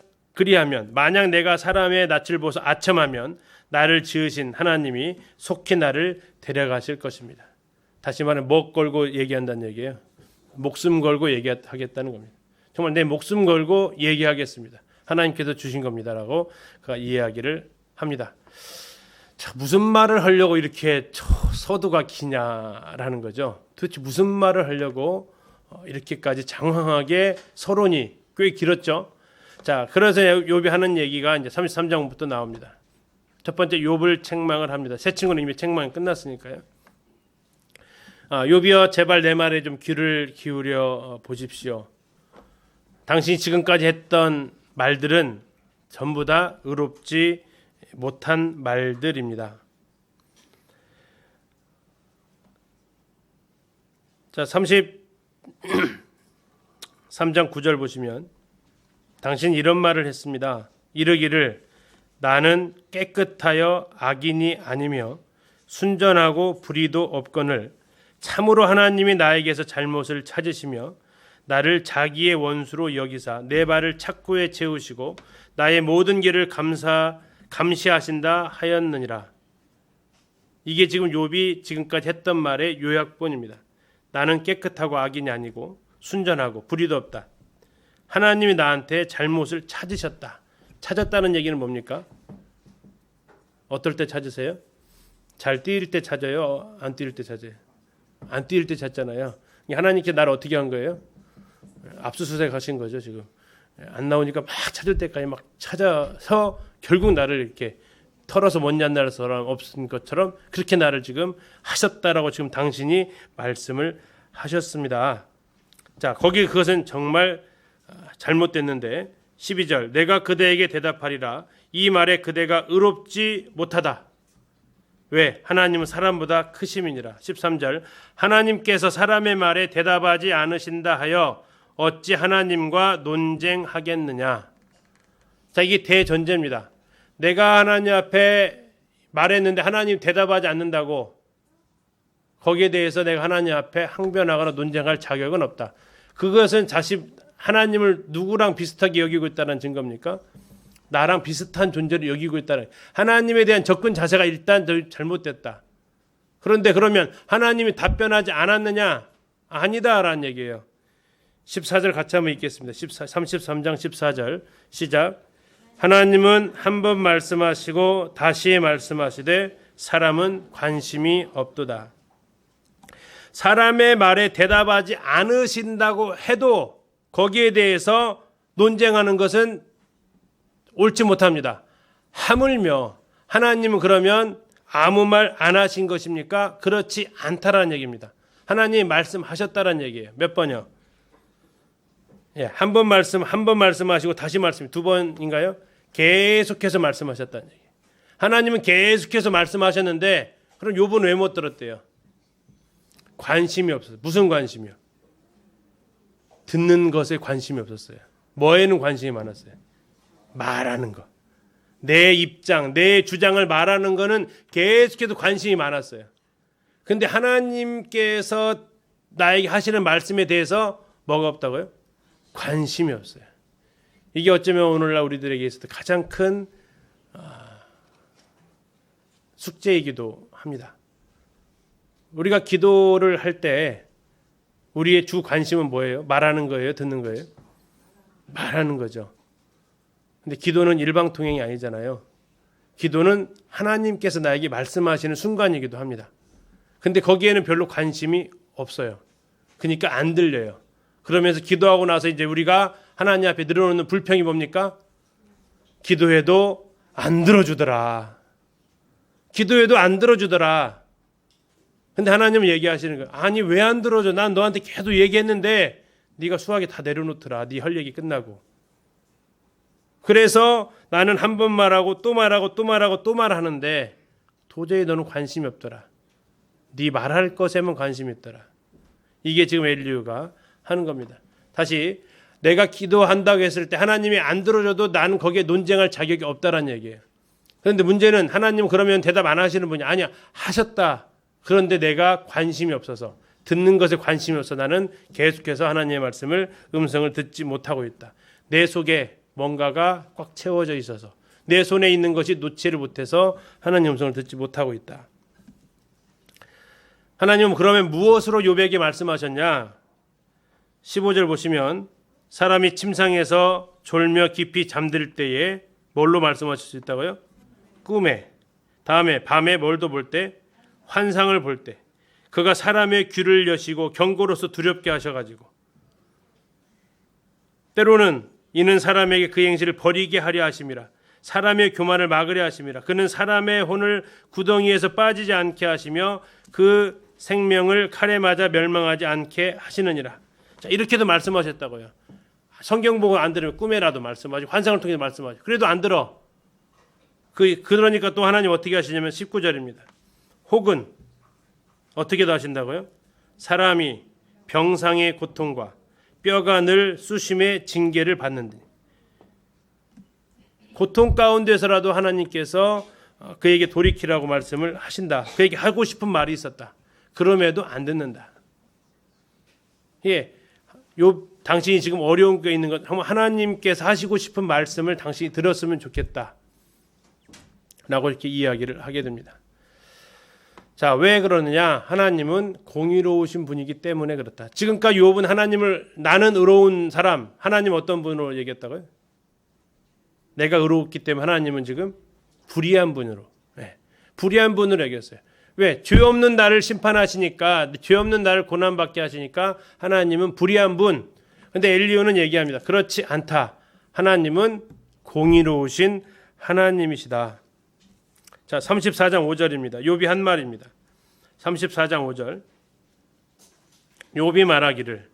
내가 사람의 낯을 보서 아첨하면 나를 지으신 하나님이 속히 나를 데려가실 것입니다. 다시 말해 목 걸고 얘기한다는 얘기예요. 목숨 걸고 얘기하겠다는 겁니다. 정말 내 목숨 걸고 얘기하겠습니다. 하나님께서 주신 겁니다라고 그가 이야기를 합니다. 자, 무슨 말을 하려고 이렇게 서두가 기냐라는 거죠. 도대체 무슨 말을 하려고 이렇게까지 장황하게 서론이 꽤 길었죠. 자, 그래서 욥이 하는 얘기가 이제 33장부터 나옵니다. 첫 번째 욥을 책망을 합니다. 새 친구는 이미 책망이 끝났으니까요. 욥이여 제발 내 말에 좀 귀를 기울여 보십시오. 당신이 지금까지 했던 말들은 전부 다 의롭지 못한 말들입니다. 자, 33장 9절 보시면 당신 이런 말을 했습니다. 이르기를 나는 깨끗하여 악인이 아니며 순전하고 불의도 없거늘 참으로 하나님이 나에게서 잘못을 찾으시며 나를 자기의 원수로 여기사 내 발을 착고에 채우시고 나의 모든 길을 감시하신다 하였느니라. 이게 지금 욥이 지금까지 했던 말의 요약본입니다. 나는 깨끗하고 악인이 아니고 순전하고 불의도 없다. 하나님이 나한테 잘못을 찾았다는 얘기는 뭡니까? 어떨 때 찾으세요? 잘 뛰일 때 찾아요? 안 뛰일 때 찾아요? 안 뛰일 때 찾잖아요. 하나님께 나를 어떻게 한 거예요? 압수수색 하신 거죠. 지금 안 나오니까 막 찾을 때까지 막 찾아서 결국 나를 이렇게 털어서 못난 나를 사람 없은 것처럼 그렇게 나를 지금 하셨다라고 지금 당신이 말씀을 하셨습니다. 자, 거기 그것은 정말 잘못됐는데 12절 내가 그대에게 대답하리라 이 말에 그대가 의롭지 못하다. 왜? 하나님은 사람보다 크심이니라. 13절 하나님께서 사람의 말에 대답하지 않으신다 하여 어찌 하나님과 논쟁하겠느냐. 자, 이게 대전제입니다. 내가 하나님 앞에 말했는데 하나님 대답하지 않는다고 거기에 대해서 내가 하나님 앞에 항변하거나 논쟁할 자격은 없다. 그것은 하나님을 누구랑 비슷하게 여기고 있다는 증거입니까? 나랑 비슷한 존재를 여기고 있다는, 하나님에 대한 접근 자세가 일단 잘못됐다. 그런데 그러면 하나님이 답변하지 않았느냐? 아니다라는 얘기예요. 14절 같이 한번 읽겠습니다. 33장 14절 시작. 하나님은 한 번 말씀하시고 다시 말씀하시되 사람은 관심이 없도다. 사람의 말에 대답하지 않으신다고 해도 거기에 대해서 논쟁하는 것은 옳지 못합니다. 하물며 하나님은 그러면 아무 말 안 하신 것입니까? 그렇지 않다라는 얘기입니다. 하나님이 말씀하셨다라는 얘기예요. 몇 번이요? 예, 한 번 말씀하시고 다시 말씀 두 번인가요? 계속해서 말씀하셨다는 얘기예요. 하나님은 계속해서 말씀하셨는데 그럼 욥은 왜 못 들었대요? 관심이 없었어요. 무슨 관심이요? 듣는 것에 관심이 없었어요. 뭐에는 관심이 많았어요? 말하는 것. 내 입장, 내 주장을 말하는 거는 계속해서 관심이 많았어요. 근데 하나님께서 나에게 하시는 말씀에 대해서 뭐가 없다고요? 관심이 없어요. 이게 어쩌면 오늘날 우리들에게 있어서 가장 큰 숙제이기도 합니다. 우리가 기도를 할 때 우리의 주 관심은 뭐예요? 말하는 거예요? 듣는 거예요? 말하는 거죠. 근데 기도는 일방통행이 아니잖아요. 기도는 하나님께서 나에게 말씀하시는 순간이기도 합니다. 근데 거기에는 별로 관심이 없어요. 그러니까 안 들려요. 그러면서 기도하고 나서 이제 우리가 하나님 앞에 늘어놓는 불평이 뭡니까? 기도해도 안 들어주더라. 기도해도 안 들어주더라. 근데 하나님은 얘기하시는 거예요. 아니 왜 안 들어줘? 난 너한테 계속 얘기했는데 네가 수학에 다 내려놓더라. 네 할 얘기 끝나고. 그래서 나는 한 번 말하고 또 말하고 또 말하고 또 말하는데 도저히 너는 관심이 없더라. 네 말할 것에만 관심이 있더라. 이게 지금 엘리후가 하는 겁니다. 다시 내가 기도한다고 했을 때 하나님이 안 들어줘도 나는 거기에 논쟁할 자격이 없다라는 얘기예요. 그런데 문제는 하나님 그러면 대답 안 하시는 분이 아니야. 하셨다. 그런데 내가 관심이 없어서 듣는 것에 관심이 없어 나는 계속해서 하나님의 말씀을 음성을 듣지 못하고 있다. 내 속에 뭔가가 꽉 채워져 있어서 내 손에 있는 것이 놓지를 못해서 하나님의 음성을 듣지 못하고 있다. 하나님은 그러면 무엇으로 욥에게 말씀하셨냐? 15절 보시면 사람이 침상에서 졸며 깊이 잠들 때에 뭘로 말씀하실 수 있다고요? 꿈에. 다음에 밤에 뭘도 볼 때? 환상을 볼 때. 그가 사람의 귀를 여시고 경고로서 두렵게 하셔가지고 때로는 이는 사람에게 그 행실을 버리게 하려 하심이라. 사람의 교만을 막으려 하심이라. 그는 사람의 혼을 구덩이에서 빠지지 않게 하시며 그 생명을 칼에 맞아 멸망하지 않게 하시느니라. 자, 이렇게도 말씀하셨다고요. 성경 보고 안 들으면 꿈에라도 말씀하시고 환상을 통해서 말씀하시고 그래도 안 들어. 그러니까 또 하나님 어떻게 하시냐면 19절입니다. 혹은 어떻게도 하신다고요? 사람이 병상의 고통과 뼈가 늘 수심의 징계를 받는데 고통 가운데서라도 하나님께서 그에게 돌이키라고 말씀을 하신다. 그에게 하고 싶은 말이 있었다. 그럼에도 안 듣는다. 예, 당신이 지금 어려운 게 있는 것 하나님께서 하시고 싶은 말씀을 당신이 들었으면 좋겠다. 라고 이렇게 이야기를 하게 됩니다. 자, 왜 그러느냐? 하나님은 공의로우신 분이기 때문에 그렇다. 지금까지 욥은 하나님을 나는 의로운 사람, 하나님 어떤 분으로 얘기했다고요? 내가 의롭기 때문에 하나님은 지금 불의한 분으로, 불의한 분으로 얘기했어요. 왜? 죄 없는 나를 심판하시니까, 죄 없는 나를 고난받게 하시니까 하나님은 불의한 분. 근데 엘리야는 얘기합니다. 그렇지 않다. 하나님은 공의로우신 하나님이시다. 자, 34장 5절입니다. 욥이 한 말입니다. 34장 5절. 욥이 말하기를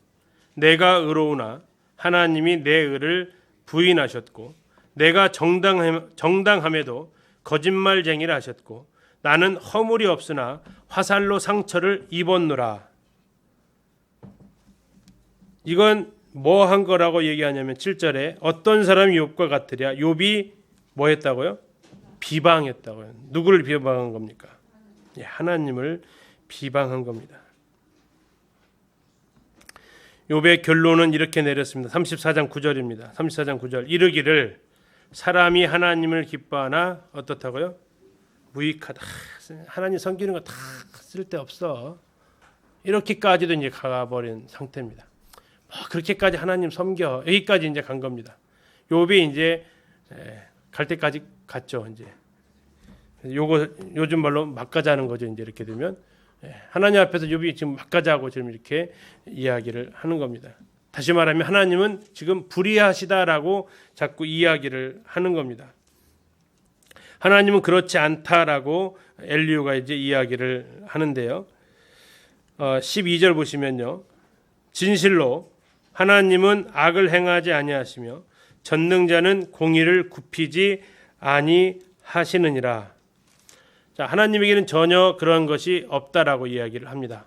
내가 의로우나 하나님이 내 의를 부인하셨고 내가 정당함에도 거짓말쟁이라 하셨고 나는 허물이 없으나 화살로 상처를 입었노라. 이건 뭐 한 거라고 얘기하냐면 7절에 어떤 사람이 욥과 같으랴. 욥이 뭐 했다고요? 비방했다고요. 누구를 비방한 겁니까? 하나님을 비방한 겁니다. 욥의 결론은 이렇게 내렸습니다. 34장 9절입니다. 34장 9절. 이르기를 사람이 하나님을 기뻐하나 어떻다고요? 무익하다. 하나님 섬기는 거 다 쓸데없어. 이렇게까지도 이제 가버린 상태입니다. 그렇게까지 하나님 섬겨. 여기까지 이제 간 겁니다. 욥이 이제 갈 때까지 갔죠. 이제 요거 요즘 말로 막가자는 거죠. 이제 이렇게 되면 하나님 앞에서 욥이 지금 막가자고 지금 이렇게 이야기를 하는 겁니다. 다시 말하면 하나님은 지금 불의하시다라고 자꾸 이야기를 하는 겁니다. 하나님은 그렇지 않다라고 엘리야가 이제 이야기를 하는데요. 12절 보시면요. 진실로 하나님은 악을 행하지 아니하시며 전능자는 공의를 굽히지 아니하시느니라. 자, 하나님에게는 전혀 그런 것이 없다라고 이야기를 합니다.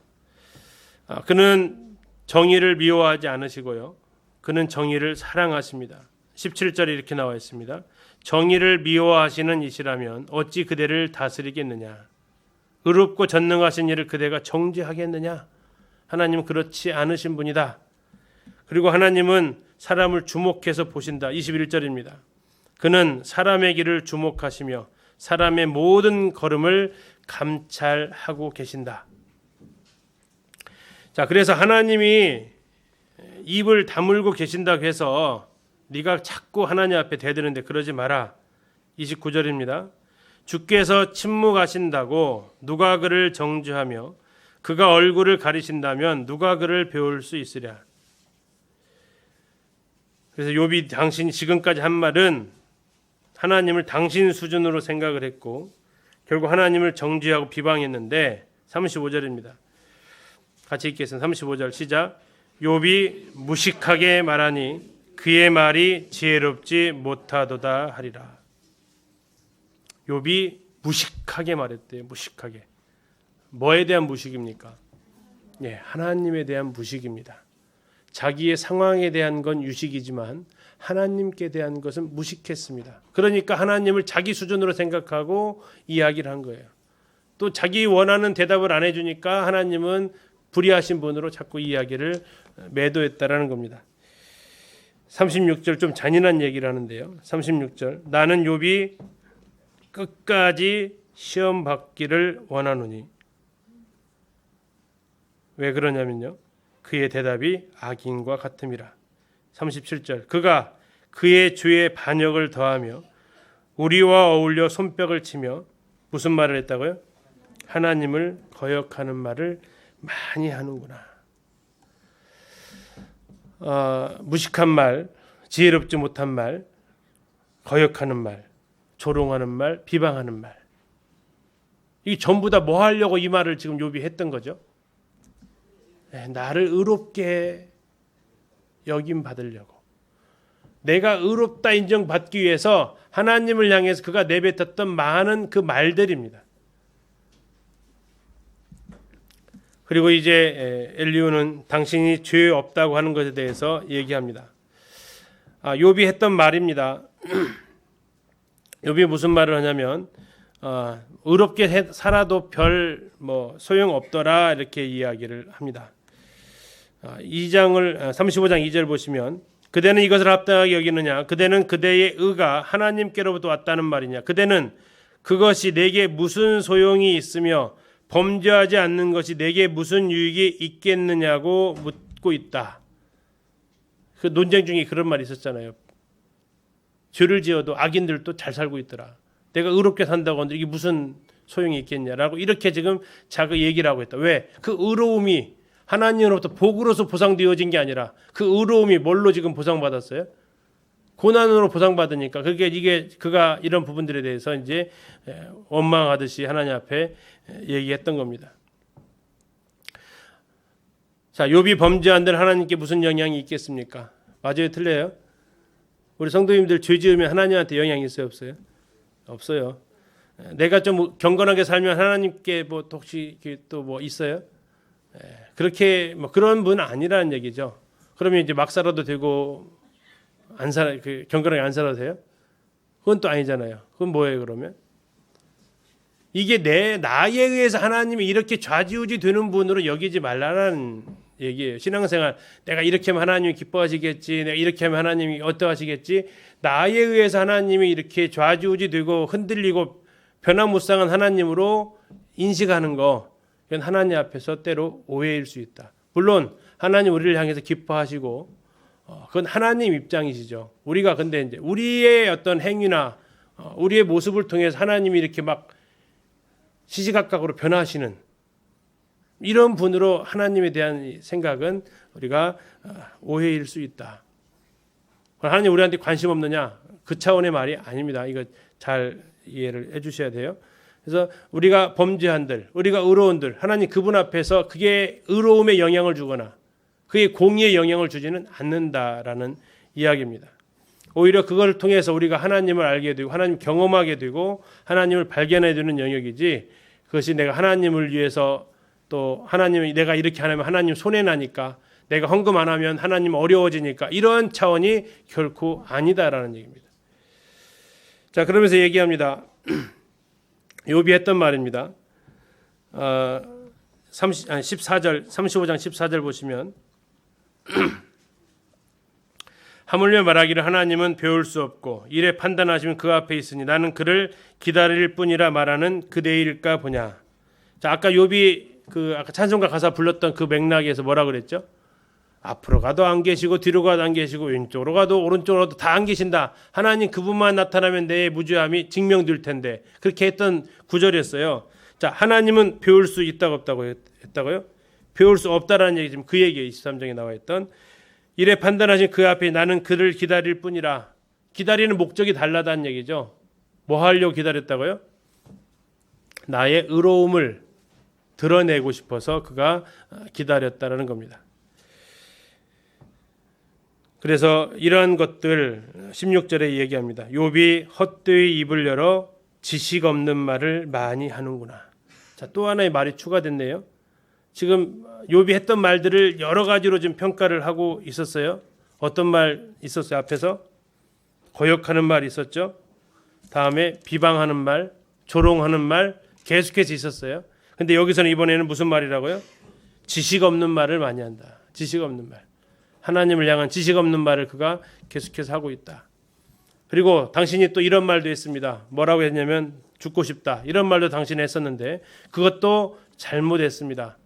그는 정의를 미워하지 않으시고요. 그는 정의를 사랑하십니다. 17절에 이렇게 나와 있습니다. 정의를 미워하시는 이시라면 어찌 그대를 다스리겠느냐? 의롭고 전능하신 이를 그대가 정죄하겠느냐? 하나님은 그렇지 않으신 분이다. 그리고 하나님은 사람을 주목해서 보신다. 21절입니다. 그는 사람의 길을 주목하시며 사람의 모든 걸음을 감찰하고 계신다. 자, 그래서 하나님이 입을 다물고 계신다고 해서 네가 자꾸 하나님 앞에 대드는데 그러지 마라. 29절입니다. 주께서 침묵하신다고 누가 그를 정죄하며 그가 얼굴을 가리신다면 누가 그를 배울 수 있으랴. 그래서 욥이 당신이 지금까지 한 말은 하나님을 당신 수준으로 생각을 했고 결국 하나님을 정죄하고 비방했는데 35절입니다. 같이 읽겠습니다. 35절 시작. 욥이 무식하게 말하니 그의 말이 지혜롭지 못하도다 하리라. 욥이 무식하게 말했대요. 무식하게. 뭐에 대한 무식입니까? 하나님에 대한 무식입니다. 자기의 상황에 대한 건 유식이지만 하나님께 대한 것은 무식했습니다. 그러니까 하나님을 자기 수준으로 생각하고 이야기를 한 거예요. 또 자기 원하는 대답을 안 해주니까 하나님은 불의하신 분으로 자꾸 이야기를 매도했다라는 겁니다. 36절 좀 잔인한 얘기를 하는데요. 36절 나는 욥이 끝까지 시험 받기를 원하노니. 왜 그러냐면요. 그의 대답이 악인과 같음이라. 37절 그가 그의 주의 반역을 더하며 우리와 어울려 손뼉을 치며 무슨 말을 했다고요? 하나님을 거역하는 말을 많이 하는구나. 무식한 말, 지혜롭지 못한 말, 거역하는 말, 조롱하는 말, 비방하는 말. 이게 전부 다 뭐 하려고 이 말을 지금 욥이 했던 거죠? 나를 의롭게 여김 받으려고. 내가 의롭다 인정받기 위해서 하나님을 향해서 그가 내뱉었던 많은 그 말들입니다. 그리고 이제 엘리후는 당신이 죄 없다고 하는 것에 대해서 얘기합니다. 욥이 했던 말입니다. 욥이 무슨 말을 하냐면 의롭게 살아도 별 소용 없더라 이렇게 이야기를 합니다. 35장 2절 보시면 그대는 이것을 합당하게 여기느냐 그대는 그대의 의가 하나님께로부터 왔다는 말이냐 그대는 그것이 내게 무슨 소용이 있으며 범죄하지 않는 것이 내게 무슨 유익이 있겠느냐고 묻고 있다. 그 논쟁 중에 그런 말이 있었잖아요. 죄를 지어도 악인들도 잘 살고 있더라. 내가 의롭게 산다고 하는데 이게 무슨 소용이 있겠냐라고 이렇게 지금 자기 얘기를 하고 있다. 왜? 그 의로움이 하나님으로부터 복으로서 보상되어진 게 아니라 그 의로움이 뭘로 지금 보상받았어요? 고난으로 보상받으니까 이게 그가 이런 부분들에 대해서 이제 원망하듯이 하나님 앞에 얘기했던 겁니다. 자, 욥이 범죄한들 하나님께 무슨 영향이 있겠습니까? 맞아요, 틀려요? 우리 성도님들 죄 지으면 하나님한테 영향이 있어요, 없어요? 없어요. 내가 좀 경건하게 살면 하나님께 혹시 또 있어요? 그렇게 그런 분 아니라는 얘기죠. 그러면 이제 막 살아도 되고 경건하게 안 살아도 돼요? 그건 또 아니잖아요. 그건 뭐예요, 그러면? 이게 나에 의해서 하나님이 이렇게 좌지우지 되는 분으로 여기지 말라는 얘기예요. 신앙생활 내가 이렇게 하면 하나님이 기뻐하시겠지, 내가 이렇게 하면 하나님이 어떠하시겠지, 나에 의해서 하나님이 이렇게 좌지우지 되고 흔들리고 변화무쌍한 하나님으로 인식하는 거, 이건 하나님 앞에서 때로 오해일 수 있다. 물론 하나님 우리를 향해서 기뻐하시고 그건 하나님 입장이시죠. 우리가 근데 이제 우리의 어떤 행위나 우리의 모습을 통해서 하나님이 이렇게 막 시시각각으로 변하시는 이런 분으로 하나님에 대한 생각은 우리가 오해일 수 있다. 하나님 우리한테 관심 없느냐? 그 차원의 말이 아닙니다. 이거 잘 이해를 해주셔야 돼요. 그래서 우리가 범죄한들, 우리가 의로운들, 하나님 그분 앞에서 그게 의로움에 영향을 주거나 그게 공의에 영향을 주지는 않는다라는 이야기입니다. 오히려 그걸 통해서 우리가 하나님을 알게 되고 하나님 경험하게 되고 하나님을 발견해 주는 영역이지, 그것이 내가 하나님을 위해서 또 하나님이 내가 이렇게 하면 하나님 손해나니까, 내가 헌금 안 하면 하나님 어려워지니까, 이런 차원이 결코 아니다라는 얘기입니다. 자, 그러면서 얘기합니다. 욥이 했던 말입니다. 35장 14절 보시면 하물며 말하기를 하나님은 배울 수 없고 이래 판단하시면 그 앞에 있으니 나는 그를 기다릴 뿐이라 말하는 그대일까 보냐. 자, 아까 욥이 아까 찬송가 가사 불렀던 그 맥락에서 뭐라 그랬죠? 앞으로 가도 안 계시고 뒤로 가도 안 계시고 왼쪽으로 가도 오른쪽으로 가도 다 안 계신다. 하나님 그분만 나타나면 내 무죄함이 증명될 텐데, 그렇게 했던 구절이었어요. 자, 하나님은 배울 수 있다고 없다고 했다고요? 배울 수 없다라는 얘기, 지금 그 얘기에 23장에 나와 있던 이래 판단하신 그 앞에 나는 그를 기다릴 뿐이라. 기다리는 목적이 달라다는 얘기죠. 뭐 하려고 기다렸다고요? 나의 의로움을 드러내고 싶어서 그가 기다렸다라는 겁니다. 그래서 이러한 것들 16절에 얘기합니다. 욥이 헛되이 입을 열어 지식 없는 말을 많이 하는구나. 자, 또 하나의 말이 추가됐네요. 지금 욥이 했던 말들을 여러 가지로 좀 평가를 하고 있었어요. 어떤 말 있었어요? 앞에서 거역하는 말 있었죠. 다음에 비방하는 말, 조롱하는 말 계속해서 있었어요. 근데 여기서는 이번에는 무슨 말이라고요? 지식 없는 말을 많이 한다. 지식 없는 말. 하나님을 향한 지식 없는 말을 그가 계속해서 하고 있다. 그리고 당신이 또 이런 말도 했습니다. 뭐라고 했냐면 죽고 싶다. 이런 말도 당신이 했었는데 그것도 잘못했습니다.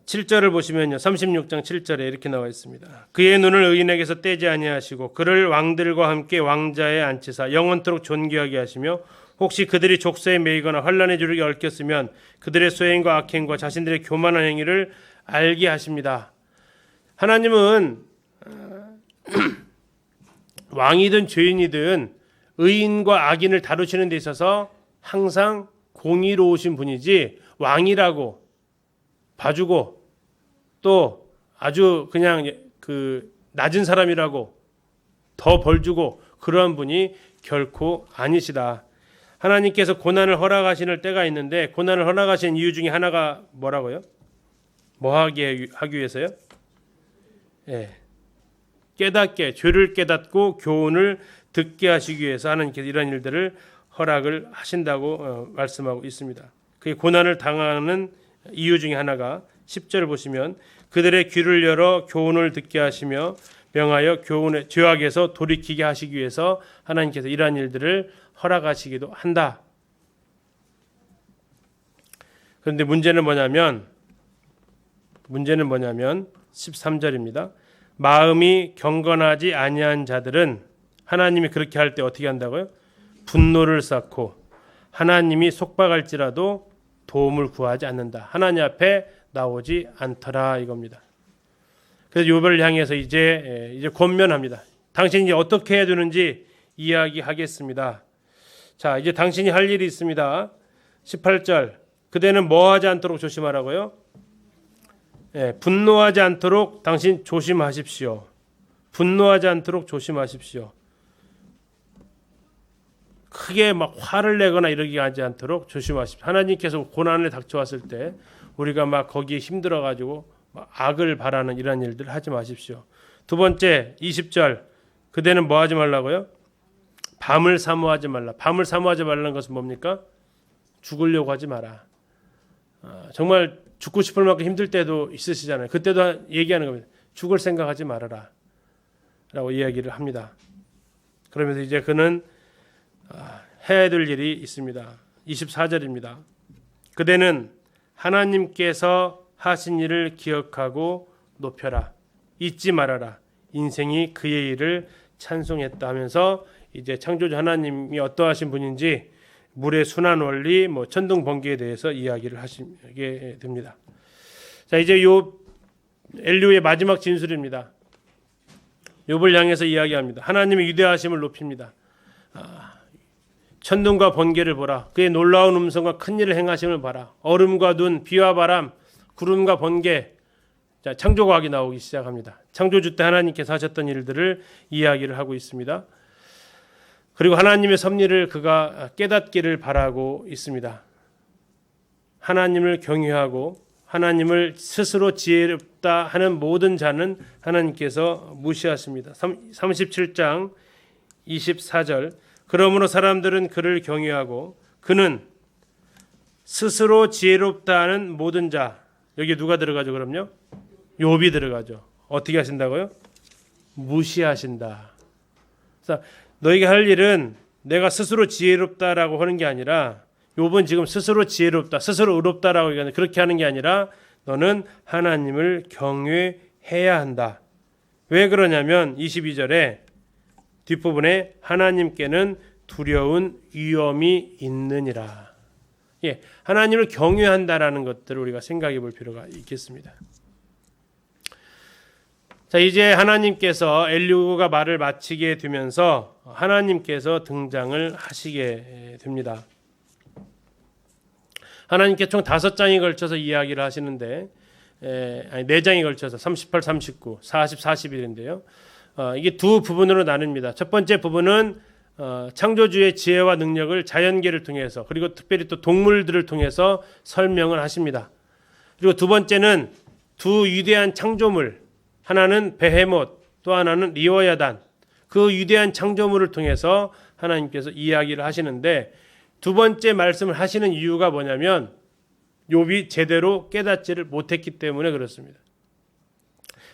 7절을 보시면요. 36장 7절에 이렇게 나와 있습니다. 그의 눈을 의인에게서 떼지 아니하시고 그를 왕들과 함께 왕자에 앉히사 영원토록 존귀하게 하시며 혹시 그들이 족쇄에 매이거나 환난의 줄에 얽혔으면 그들의 소행과 악행과 자신들의 교만한 행위를 알게 하십니다. 하나님은 왕이든 죄인이든 의인과 악인을 다루시는 데 있어서 항상 공의로우신 분이지 왕이라고 봐주고 또 아주 그냥 그 낮은 사람이라고 더 벌 주고 그러한 분이 결코 아니시다. 하나님께서 고난을 허락하시는 때가 있는데 고난을 허락하신 이유 중에 하나가 뭐라고요? 뭐 하기 위해서요? 예. 깨닫게 죄를 깨닫고 교훈을 듣게 하시기 위해서 하나님께서 이런 일들을 허락을 하신다고 말씀하고 있습니다. 그 고난을 당하는 이유 중에 하나가 10절 보시면 그들의 귀를 열어 교훈을 듣게 하시며 명하여 교훈의 죄악에서 돌이키게 하시기 위해서 하나님께서 이러한 일들을 허락하시기도 한다. 그런데 문제는 뭐냐면 13절입니다. 마음이 경건하지 아니한 자들은 하나님이 그렇게 할 때 어떻게 한다고요? 분노를 쌓고 하나님이 속박할지라도 도움을 구하지 않는다. 하나님 앞에 나오지 않더라 이겁니다. 그래서 욥을 향해서 이제 권면합니다. 당신이 이제 어떻게 해야 되는지 이야기하겠습니다. 자, 이제 당신이 할 일이 있습니다. 18절. 그대는 뭐 하지 않도록 조심하라고요? 분노하지 않도록 당신 조심하십시오. 분노하지 않도록 조심하십시오. 크게 막 화를 내거나 이러기 하지 않도록 조심하십시오. 하나님께서 고난을 닥쳐왔을 때 우리가 막 거기에 힘들어 가지고 악을 바라는 이런 일들 하지 마십시오. 두 번째 20절. 그대는 뭐 하지 말라고요? 밤을 사모하지 말라. 밤을 사모하지 말라는 것은 뭡니까? 죽으려고 하지 마라. 정말 죽고 싶을 만큼 힘들 때도 있으시잖아요. 그때도 얘기하는 겁니다. 죽을 생각하지 말아라 라고 이야기를 합니다. 그러면서 이제 그는 해야 될 일이 있습니다. 24절입니다. 그대는 하나님께서 하신 일을 기억하고 높여라. 잊지 말아라. 인생이 그의 일을 찬송했다 하면서 이제 창조주 하나님이 어떠하신 분인지 물의 순환 원리, 천둥 번개에 대해서 이야기를 하시게 됩니다. 자, 이제 엘리후의 마지막 진술입니다. 욥을 향해서 이야기합니다. 하나님의 위대하심을 높입니다. 천둥과 번개를 보라. 그의 놀라운 음성과 큰 일을 행하심을 봐라. 얼음과 눈, 비와 바람, 구름과 번개. 자, 창조과학이 나오기 시작합니다. 창조주 때 하나님께서 하셨던 일들을 이야기를 하고 있습니다. 그리고 하나님의 섭리를 그가 깨닫기를 바라고 있습니다. 하나님을 경외하고 하나님을 스스로 지혜롭다 하는 모든 자는 하나님께서 무시하십니다. 37장 24절. 그러므로 사람들은 그를 경외하고 그는 스스로 지혜롭다 하는 모든 자. 여기 누가 들어가죠? 그럼요? 욥이 들어가죠. 어떻게 하신다고요? 무시하신다. 그래서 너에게 할 일은 내가 스스로 지혜롭다라고 하는 게 아니라 욥은 지금 스스로 지혜롭다, 스스로 의롭다라고 얘기하는 그렇게 하는 게 아니라 너는 하나님을 경외해야 한다. 왜 그러냐면 22절에 뒷부분에 하나님께는 두려운 위엄이 있느니라. 예, 하나님을 경외한다라는 것들을 우리가 생각해 볼 필요가 있겠습니다. 자, 이제 하나님께서 엘리후가 말을 마치게 되면서 하나님께서 등장을 하시게 됩니다. 하나님께 총 5장에 걸쳐서 이야기를 하시는데 4장에 걸쳐서 38, 39, 40, 41인데요. 이게 두 부분으로 나눕니다. 첫 번째 부분은 창조주의 지혜와 능력을 자연계를 통해서 그리고 특별히 또 동물들을 통해서 설명을 하십니다. 그리고 두 번째는 두 위대한 창조물, 하나는 베헤못, 또 하나는 리워야단, 그 위대한 창조물을 통해서 하나님께서 이야기를 하시는데 두 번째 말씀을 하시는 이유가 뭐냐면 욥이 제대로 깨닫지를 못했기 때문에 그렇습니다.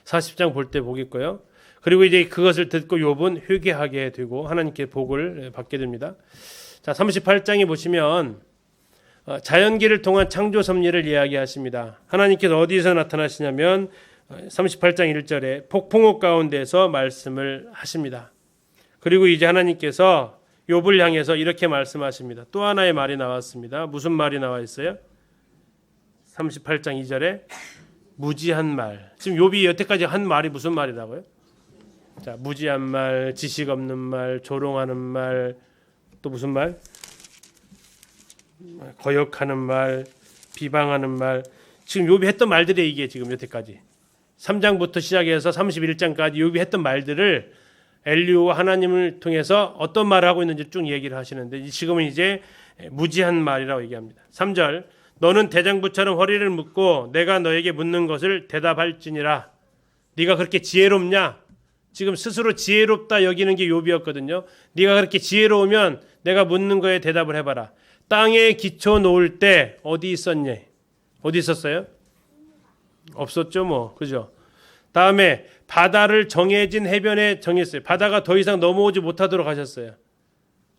40장 볼 때 보겠고요. 그리고 이제 그것을 듣고 욥은 회개하게 되고 하나님께 복을 받게 됩니다. 자, 38장에 보시면 자연계를 통한 창조 섭리를 이야기하십니다. 하나님께서 어디서 나타나시냐면 38장 1절에 폭풍옥 가운데서 말씀을 하십니다. 그리고 이제 하나님께서 욥을 향해서 이렇게 말씀하십니다. 또 하나의 말이 나왔습니다. 무슨 말이 나와 있어요? 38장 2절에 무지한 말. 지금 욥이 여태까지 한 말이 무슨 말이라고요? 자, 무지한 말, 지식 없는 말, 조롱하는 말, 또 무슨 말? 거역하는 말, 비방하는 말. 지금 욥이 했던 말들이 이게 지금 여태까지 3장부터 시작해서 31장까지 욥이 했던 말들을 엘리후와 하나님을 통해서 어떤 말을 하고 있는지 쭉 얘기를 하시는데 지금은 이제 무지한 말이라고 얘기합니다. 3절 너는 대장부처럼 허리를 묶고 내가 너에게 묻는 것을 대답할지니라. 네가 그렇게 지혜롭냐? 지금 스스로 지혜롭다 여기는 게 욥이었거든요. 네가 그렇게 지혜로우면 내가 묻는 거에 대답을 해봐라. 땅에 기초 놓을 때 어디 있었냐? 어디 있었어요? 없었죠 뭐. 그죠? 다음에 바다를 정해진 해변에 정했어요. 바다가 더 이상 넘어오지 못하도록 하셨어요.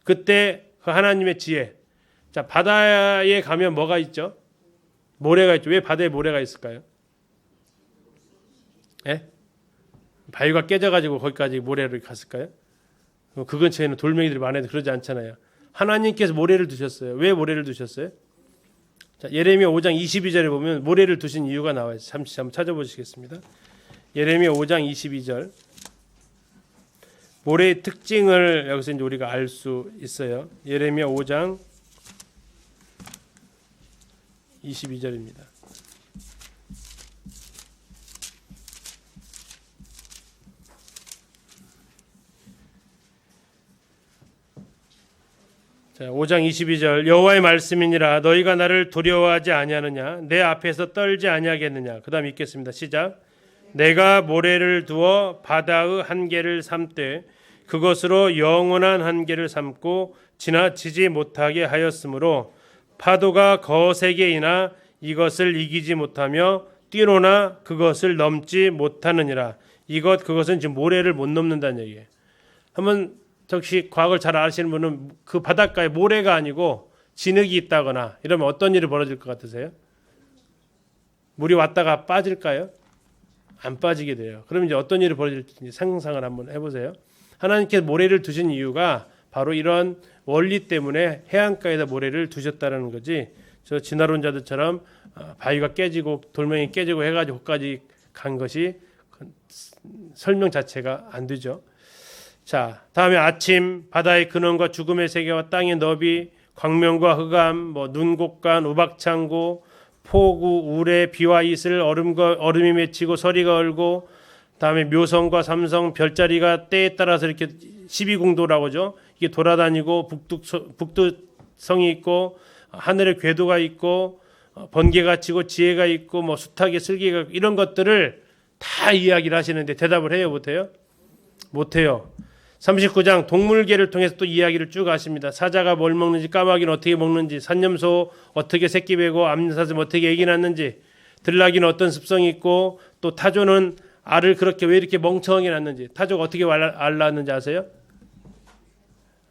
그때 그 하나님의 지혜. 자, 바다에 가면 뭐가 있죠? 모래가 있죠. 왜 바다에 모래가 있을까요? 예? 바위가 깨져가지고 거기까지 모래를 갔을까요? 그 근처에는 돌멩이들이 많아도 그러지 않잖아요. 하나님께서 모래를 두셨어요. 왜 모래를 두셨어요? 자, 예레미야 5장 22절에 보면 모래를 두신 이유가 나와요. 잠시 한번 찾아보시겠습니다. 예레미야 5장 22절. 모래의 특징을 여기서 이제 우리가 알 수 있어요. 예레미야 5장 22절입니다. 자, 5장 22절 여호와의 말씀이니라 너희가 나를 두려워하지 아니하느냐 내 앞에서 떨지 아니하겠느냐. 그 다음 읽겠습니다. 시작. 내가 모래를 두어 바다의 한계를 삼되 그것으로 영원한 한계를 삼고 지나치지 못하게 하였으므로 파도가 거세게 이나 이것을 이기지 못하며 뛰노나 그것을 넘지 못하느니라. 그것은 지금 모래를 못 넘는다는 얘기예요. 한번 혹시 과거를 잘 아시는 분은 그 바닷가에 모래가 아니고 진흙이 있다거나 이러면 어떤 일이 벌어질 것 같으세요? 물이 왔다가 빠질까요? 안 빠지게 돼요. 그럼 이제 어떤 일이 벌어질지 상상을 한번 해보세요. 하나님께서 모래를 두신 이유가 바로 이런 원리 때문에 해안가에다 모래를 두셨다는 거지. 저 진화론자들처럼 바위가 깨지고 돌멩이 깨지고 해가지고 거기까지 간 것이 설명 자체가 안 되죠. 자, 다음에 아침, 바다의 근원과 죽음의 세계와 땅의 너비, 광명과 흑암, 눈곡간, 우박창고, 폭우, 우레, 비와 이슬, 얼음이 맺히고 서리가 얼고, 다음에 묘성과 삼성, 별자리가 때에 따라서 이렇게 12궁도라고 하죠. 이게 돌아다니고 북두성이 있고 하늘에 궤도가 있고 번개가 치고 지혜가 있고 숱하게 슬기가 있고 이런 것들을 다 이야기를 하시는데 대답을 해요? 못해요? 못해요. 39장 동물계를 통해서 또 이야기를 쭉 하십니다. 사자가 뭘 먹는지, 까마귀는 어떻게 먹는지, 산념소 어떻게 새끼 베고 암사슴 어떻게 애기 낳는지, 들나귀는 어떤 습성이 있고 또 타조는 알을 그렇게 왜 이렇게 멍청하게 낳는지, 타조가 어떻게 알 낳는지 아세요?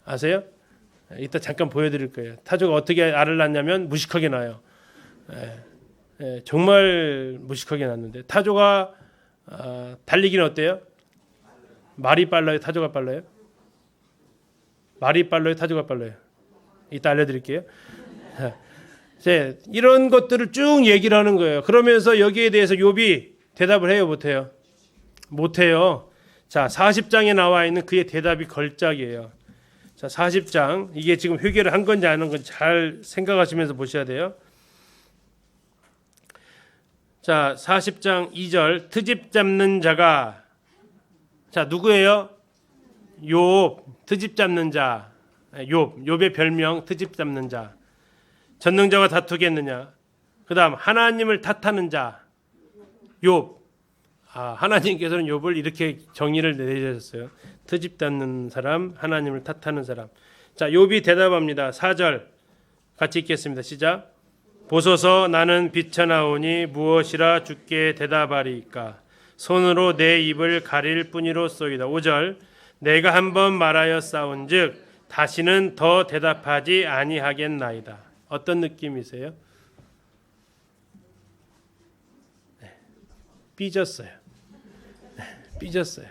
아세요? 이따 잠깐 보여드릴 거예요. 타조가 어떻게 알을 낳냐면 무식하게 낳아요. 정말 무식하게 낳는데 타조가 달리기는 어때요? 말이 빨라요? 타조가 빨라요? 말이 빨라요? 타조가 빨라요? 이따 알려드릴게요. 이런 것들을 쭉 얘기를 하는 거예요. 그러면서 여기에 대해서 욥이 대답을 해요? 못해요? 못해요. 자, 40장에 나와 있는 그의 대답이 걸작이에요. 자, 40장 이게 지금 회개를 한 건지 안 한 건지 잘 생각하시면서 보셔야 돼요. 자, 40장 2절 트집 잡는 자가 자 누구예요? 욥, 트집 잡는 자. 욥의 별명 트집 잡는 자. 전능자와 다투겠느냐. 그 다음 하나님을 탓하는 자. 욥. 하나님께서는 욥을 이렇게 정의를 내리셨어요. 트집 잡는 사람, 하나님을 탓하는 사람. 자, 욥이 대답합니다. 4절 같이 읽겠습니다. 시작. 보소서 나는 비쳐나오니 무엇이라 주께 대답하리이까. 손으로 내 입을 가릴 뿐이로소이다. 5절 내가 한번 말하여 싸운즉 다시는 더 대답하지 아니하겠나이다. 어떤 느낌이세요? 삐졌어요. 삐졌어요.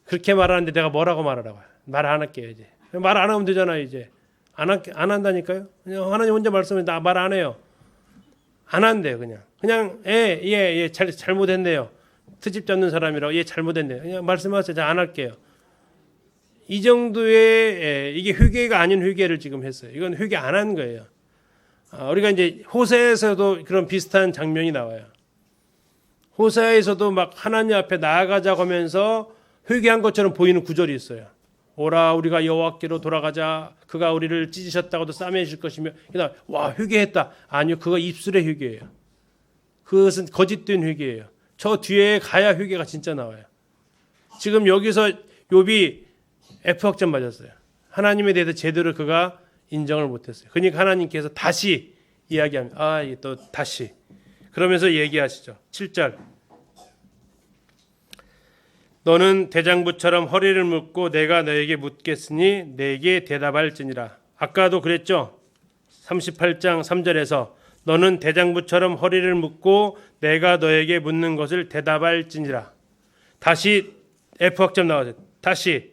그렇게 말하는데 내가 뭐라고 말하라고요? 말 안 할게요. 이제 말 안 하면 되잖아요. 이제 안 한다니까요. 그냥 하나님 혼자 말씀해. 나 말 안 해요. 안 한대요. 그냥 예 잘못했네요. 트집 잡는 사람이라고 잘못했네요. 그냥 말씀하세요. 안 할게요. 이 정도의 이게 회개가 아닌 회개를 지금 했어요. 이건 회개 안 한 거예요. 우리가 이제 호세에서도 그런 비슷한 장면이 나와요. 호세에서도 막 하나님 앞에 나아가자고 하면서 회개한 것처럼 보이는 구절이 있어요. 오라 우리가 여호와께로 돌아가자. 그가 우리를 찢으셨다고도 싸매실 것이며. 와 회개했다. 아니요, 그거 입술의 회개예요. 그것은 거짓된 회개예요. 저 뒤에 가야 회개가 진짜 나와요. 지금 여기서 욥이 F학점 맞았어요. 하나님에 대해서 제대로 그가 인정을 못했어요. 그러니까 하나님께서 다시 이야기합니다. 이게 또 다시 그러면서 얘기하시죠. 7절 너는 대장부처럼 허리를 묶고 내가 너에게 묻겠으니 내게 대답할지니라. 아까도 그랬죠. 38장 3절에서 너는 대장부처럼 허리를 묶고 내가 너에게 묻는 것을 대답할지니라. 다시 F학점 나와서 다시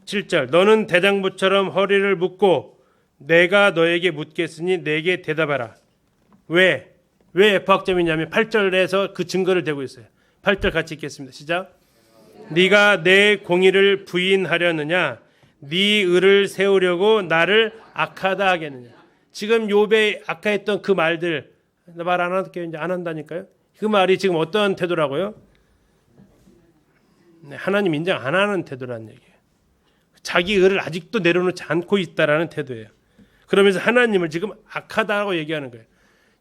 7절 너는 대장부처럼 허리를 묶고 내가 너에게 묻겠으니 내게 대답하라. 왜 F학점이냐면 8절에서 그 증거를 대고 있어요. 8절 같이 읽겠습니다. 시작. 네가 내 공의를 부인하려느냐 네 의를 세우려고 나를 악하다 하겠느냐. 지금 욥의 아까 했던 그 말들 말 안 할게요. 이제 안 한다니까요. 그 말이 지금 어떤 태도라고요? 하나님 인정 안 하는 태도라는 얘기예요. 자기 의를 아직도 내려놓지 않고 있다라는 태도예요. 그러면서 하나님을 지금 악하다고 얘기하는 거예요.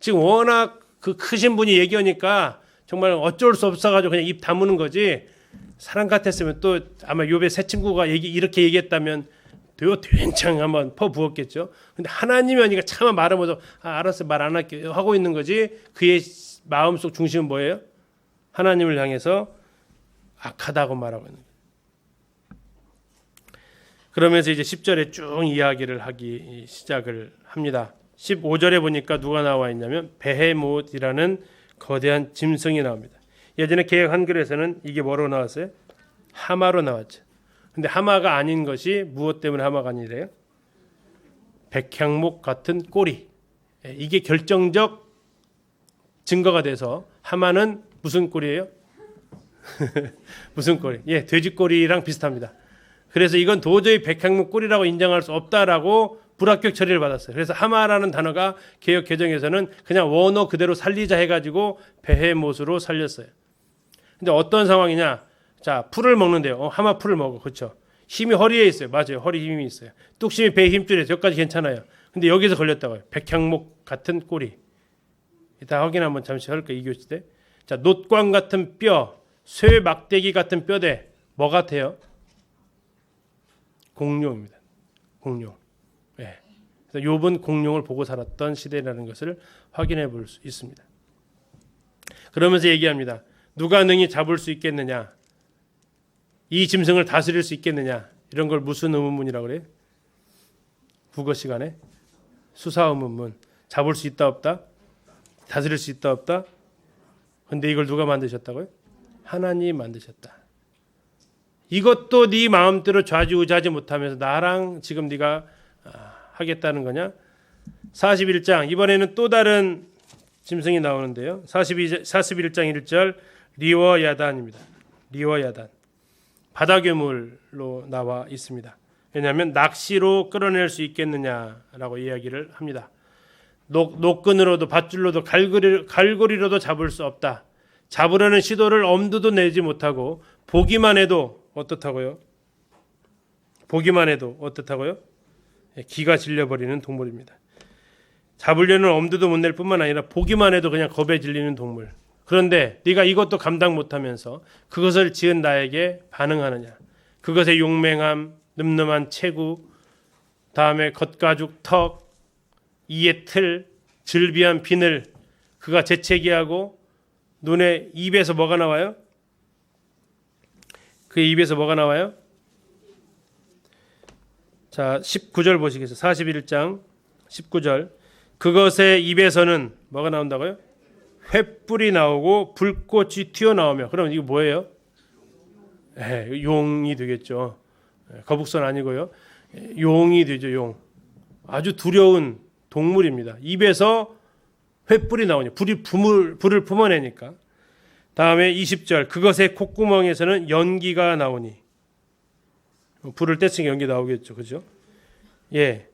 지금 워낙 그 크신 분이 얘기하니까 정말 어쩔 수 없어가지고 그냥 입 다무는 거지. 사람 같았으면 또 아마 욥의 새 친구가 이렇게 얘기했다면 된창 한번 퍼부었겠죠. 근데 하나님이 하니까 차마 말을 못하고 알았어 말 안 할게 하고 있는 거지. 그의 마음속 중심은 뭐예요? 하나님을 향해서 악하다고 말하고 있는 거예요. 그러면서 이제 10절에 쭉 이야기를 하기 시작을 합니다. 15절에 보니까 누가 나와 있냐면 베헤못이라는 거대한 짐승이 나옵니다. 예전에 개역 한글에서는 이게 뭐로 나왔어요? 하마로 나왔죠. 근데 하마가 아닌 것이 무엇 때문에 하마가 아니래요? 백향목 같은 꼬리. 이게 결정적 증거가 돼서 하마는 무슨 꼬리예요? 무슨 꼬리? 돼지 꼬리랑 비슷합니다. 그래서 이건 도저히 백향목 꼬리라고 인정할 수 없다라고 불합격 처리를 받았어요. 그래서 하마라는 단어가 개역 개정에서는 그냥 원어 그대로 살리자 해가지고 베헤못으로 살렸어요. 근데 어떤 상황이냐? 자, 풀을 먹는데요. 하마 풀을 먹어. 그렇죠? 힘이 허리에 있어요. 맞아요. 허리 힘이 있어요. 뚝심이 배에 힘줄에서 여기까지 괜찮아요. 근데 여기서 걸렸다고요. 백향목 같은 꼬리. 이따 확인 한번 잠시 할까요? 2교시 때. 자, 놋광 같은 뼈, 쇠 막대기 같은 뼈대. 뭐 같아요? 공룡입니다. 공룡. 그래서 욥은 공룡을 보고 살았던 시대라는 것을 확인해 볼 수 있습니다. 그러면서 얘기합니다. 누가 능히 잡을 수 있겠느냐? 이 짐승을 다스릴 수 있겠느냐? 이런 걸 무슨 의문문이라고 그래요? 국어 시간에 수사 의문문. 잡을 수 있다 없다? 다스릴 수 있다 없다? 근데 이걸 누가 만드셨다고요? 하나님 만드셨다. 이것도 네 마음대로 좌지우지하지 못하면서 나랑 지금 네가 하겠다는 거냐? 41장 이번에는 또 다른 짐승이 나오는데요. 41장 1절 리워야단입니다. 리워야단. 바다괴물로 나와 있습니다. 왜냐하면 낚시로 끌어낼 수 있겠느냐라고 이야기를 합니다. 노끈으로도 밧줄로도 갈고리로도 잡을 수 없다. 잡으려는 시도를 엄두도 내지 못하고 보기만 해도 어떻다고요? 보기만 해도 어떻다고요? 기가 질려버리는 동물입니다. 잡으려는 엄두도 못 낼 뿐만 아니라 보기만 해도 그냥 겁에 질리는 동물. 그런데 네가 이것도 감당 못하면서 그것을 지은 나에게 반응하느냐. 그것의 용맹함, 늠름한 체구, 다음에 겉가죽 턱, 이의 틀, 즐비한 비늘, 그가 재채기하고 눈에 입에서 뭐가 나와요? 그의 입에서 뭐가 나와요? 자, 19절 보시겠어요? 41장 19절. 그것의 입에서는 뭐가 나온다고요? 횃불이 나오고 불꽃이 튀어나오며. 그럼 이게 뭐예요? 용이 되겠죠. 거북선 아니고요. 용이 되죠. 용. 아주 두려운 동물입니다. 입에서 횃불이 나오냐. 불을 뿜어내니까. 다음에 20절. 그것의 콧구멍에서는 연기가 나오니. 불을 뗐으니 연기 나오겠죠. 그죠? 예.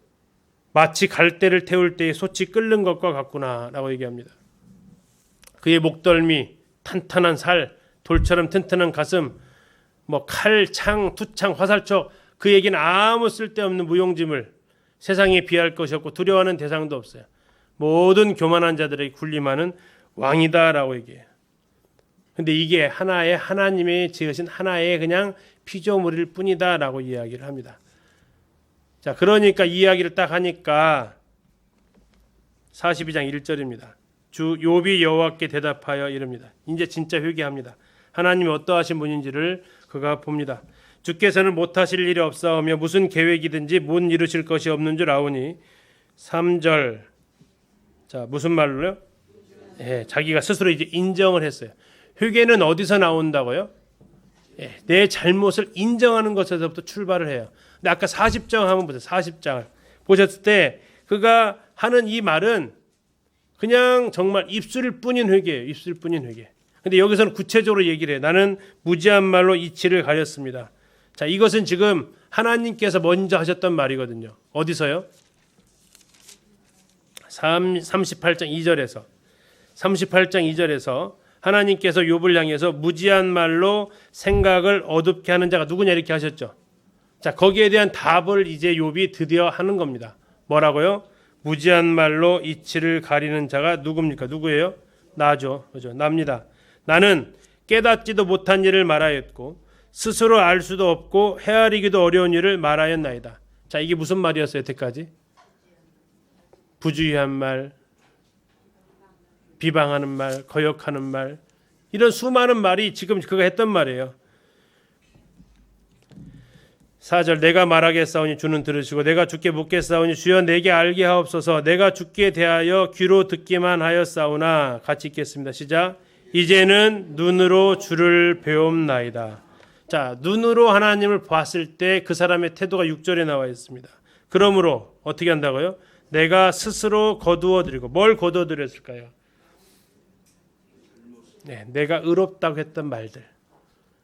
마치 갈대를 태울 때에 솥이 끓는 것과 같구나 라고 얘기합니다. 그의 목덜미, 탄탄한 살, 돌처럼 튼튼한 가슴, 뭐 칼, 창, 투창, 화살촉, 그에게는 아무 쓸데없는 무용지물, 세상에 비할 것이 없고 두려워하는 대상도 없어요. 모든 교만한 자들에게 군림하는 왕이다라고 얘기해요. 근데 이게 하나의 하나님의 지으신 하나의 그냥 피조물일 뿐이다라고 이야기를 합니다. 자, 그러니까 이 이야기를 딱 하니까 42장 1절입니다. 주 욥이 여호와께 대답하여 이릅니다. 이제 진짜 회개합니다. 하나님이 어떠하신 분인지를 그가 봅니다. 주께서는 못하실 일이 없사오며 무슨 계획이든지 못 이루실 것이 없는 줄 아오니. 3절. 자, 무슨 말로요? 자기가 스스로 이제 인정을 했어요. 회개는 어디서 나온다고요? 내 잘못을 인정하는 것에서부터 출발을 해요. 근데 아까 40장 한번 보세요. 40장 보셨을 때 그가 하는 이 말은 그냥 정말 입술일 뿐인 회개예요. 입술 뿐인 회개. 근데 여기서는 구체적으로 얘기를 해요. 나는 무지한 말로 이치를 가렸습니다. 자, 이것은 지금 하나님께서 먼저 하셨던 말이거든요. 어디서요? 38장 2절에서 38장 2절에서 하나님께서 욥을 향해서 무지한 말로 생각을 어둡게 하는 자가 누구냐 이렇게 하셨죠. 자, 거기에 대한 답을 이제 욥이 드디어 하는 겁니다. 뭐라고요? 무지한 말로 이치를 가리는 자가 누굽니까? 누구예요? 나죠. 그죠? 납니다. 나는 깨닫지도 못한 일을 말하였고 스스로 알 수도 없고 헤아리기도 어려운 일을 말하였나이다. 자, 이게 무슨 말이었어요? 여태까지? 부주의한 말, 비방하는 말, 거역하는 말, 이런 수많은 말이 지금 그가 했던 말이에요. 4절. 내가 말하겠사오니 주는 들으시고 내가 주께 묻겠사오니 주여 내게 알게 하옵소서. 내가 주께 대하여 귀로 듣기만 하였사오나. 같이 읽겠습니다. 시작. 이제는 눈으로 주를 배움나이다. 자, 눈으로 하나님을 봤을 때 그 사람의 태도가 6절에 나와 있습니다. 그러므로 어떻게 한다고요? 내가 스스로 거두어드리고. 뭘 거두어드렸을까요? 내가 의롭다고 했던 말들,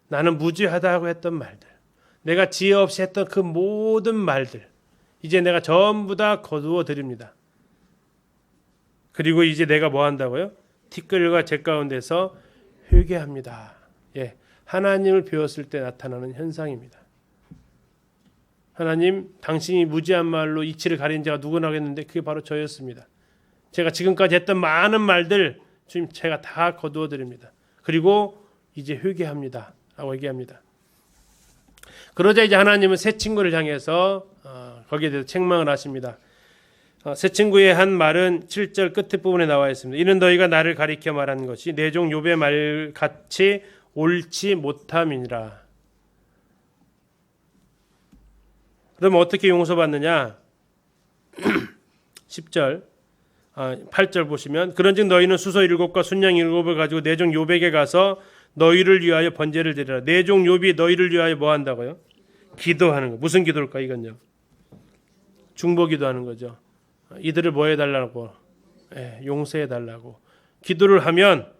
나는 무죄하다고 했던 말들, 내가 지혜 없이 했던 그 모든 말들, 이제 내가 전부 다 거두어 드립니다. 그리고 이제 내가 뭐 한다고요? 티끌과 재 가운데서 회개합니다. 하나님을 배웠을 때 나타나는 현상입니다. 하나님, 당신이 무지한 말로 이치를 가린 자가 누구나 하겠는데 그게 바로 저였습니다. 제가 지금까지 했던 많은 말들 주님 제가 다 거두어 드립니다. 그리고 이제 회개합니다 라고 얘기합니다. 그러자 이제 하나님은 새 친구를 향해서 거기에 대해서 책망을 하십니다. 새 친구의 한 말은 7절 끝에 부분에 나와 있습니다. 이는 너희가 나를 가리켜 말한 것이 내 종 욥의 말같이 옳지 못함이니라. 그럼 어떻게 용서받느냐? 10절 8절 보시면 그런즉 너희는 수소 7과 순양 7을 가지고 내 종 욥에게 가서 너희를 위하여 번제를 드리라. 내 종 욥이 너희를 위하여 뭐 한다고요? 기도하는 거. 무슨 기도일까 이건요? 중보 기도하는 거죠. 이들을 뭐 해달라고? 용서해달라고. 기도를 하면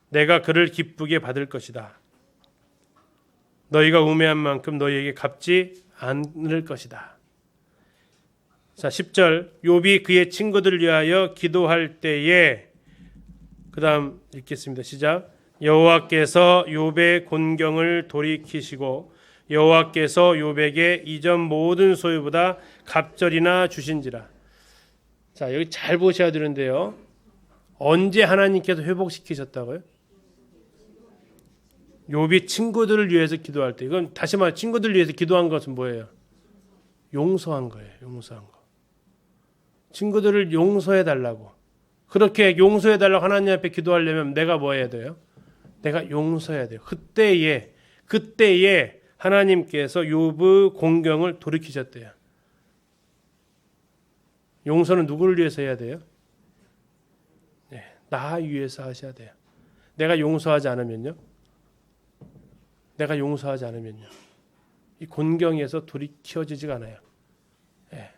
내가 그를 기쁘게 받을 것이다. 너희가 우매한 만큼 너희에게 갚지 않을 것이다. 자, 10절 욥이 그의 친구들을 위하여 기도할 때에 그 다음 읽겠습니다. 시작. 여호와께서 욥의 곤경을 돌이키시고 여호와께서 욥에게 이전 모든 소유보다 갑절이나 주신지라. 자, 여기 잘 보셔야 되는데요. 언제 하나님께서 회복시키셨다고요? 욥이 친구들을 위해서 기도할 때. 이건 다시 말해 친구들을 위해서 기도한 것은 뭐예요? 용서한 거예요. 용서한 거. 친구들을 용서해 달라고. 그렇게 용서해 달라고 하나님 앞에 기도하려면 내가 뭐 해야 돼요? 내가 용서해야 돼요. 그때에 하나님께서 욥의 공경을 돌이키셨대요. 용서는 누구를 위해서 해야 돼요? 네, 나 위해서 하셔야 돼요. 내가 용서하지 않으면요? 이 곤경에서 돌이켜지지가 않아요. 네.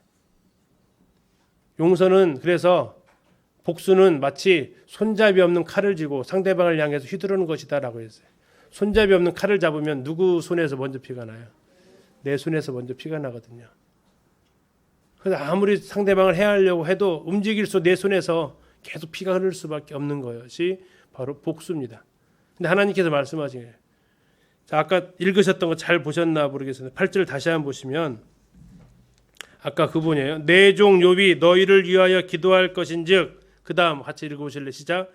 용서는 그래서 복수는 마치 손잡이 없는 칼을 쥐고 상대방을 향해서 휘두르는 것이다라고 했어요. 손잡이 없는 칼을 잡으면 누구 손에서 먼저 피가 나요? 내 손에서 먼저 피가 나거든요. 그래서 아무리 상대방을 해하려고 해도 움직일수록 내 손에서 계속 피가 흐를 수밖에 없는 것이 바로 복수입니다. 근데 하나님께서 말씀하신 거예요. 자, 아까 읽으셨던 거 잘 보셨나 모르겠습니다. 8절 다시 한번 보시면 아까 그분이에요. 내 종 욥이 너희를 위하여 기도할 것인즉, 그 다음 같이 읽어보실래요? 시작.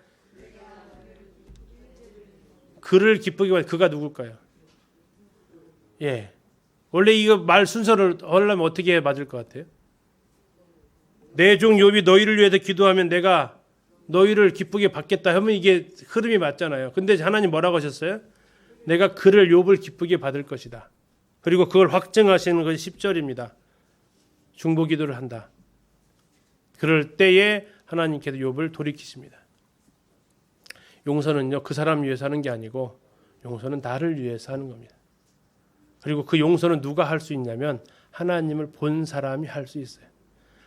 그를 기쁘게 하는 그가 누굴까요? 예, 원래 이거 말 순서를 하려면 어떻게 맞을 것 같아요? 내 종 욥이 너희를 위해서 기도하면 내가 너희를 기쁘게 받겠다 하면 이게 흐름이 맞잖아요. 근데 하나님 뭐라고 하셨어요? 내가 그를 욥을 기쁘게 받을 것이다. 그리고 그걸 확증하시는 것이 10절입니다. 중보기도를 한다. 그럴 때에 하나님께서 욥을 돌이키십니다. 용서는요, 그 사람 위해서 하는 게 아니고 용서는 나를 위해서 하는 겁니다. 그리고 그 용서는 누가 할 수 있냐면 하나님을 본 사람이 할 수 있어요.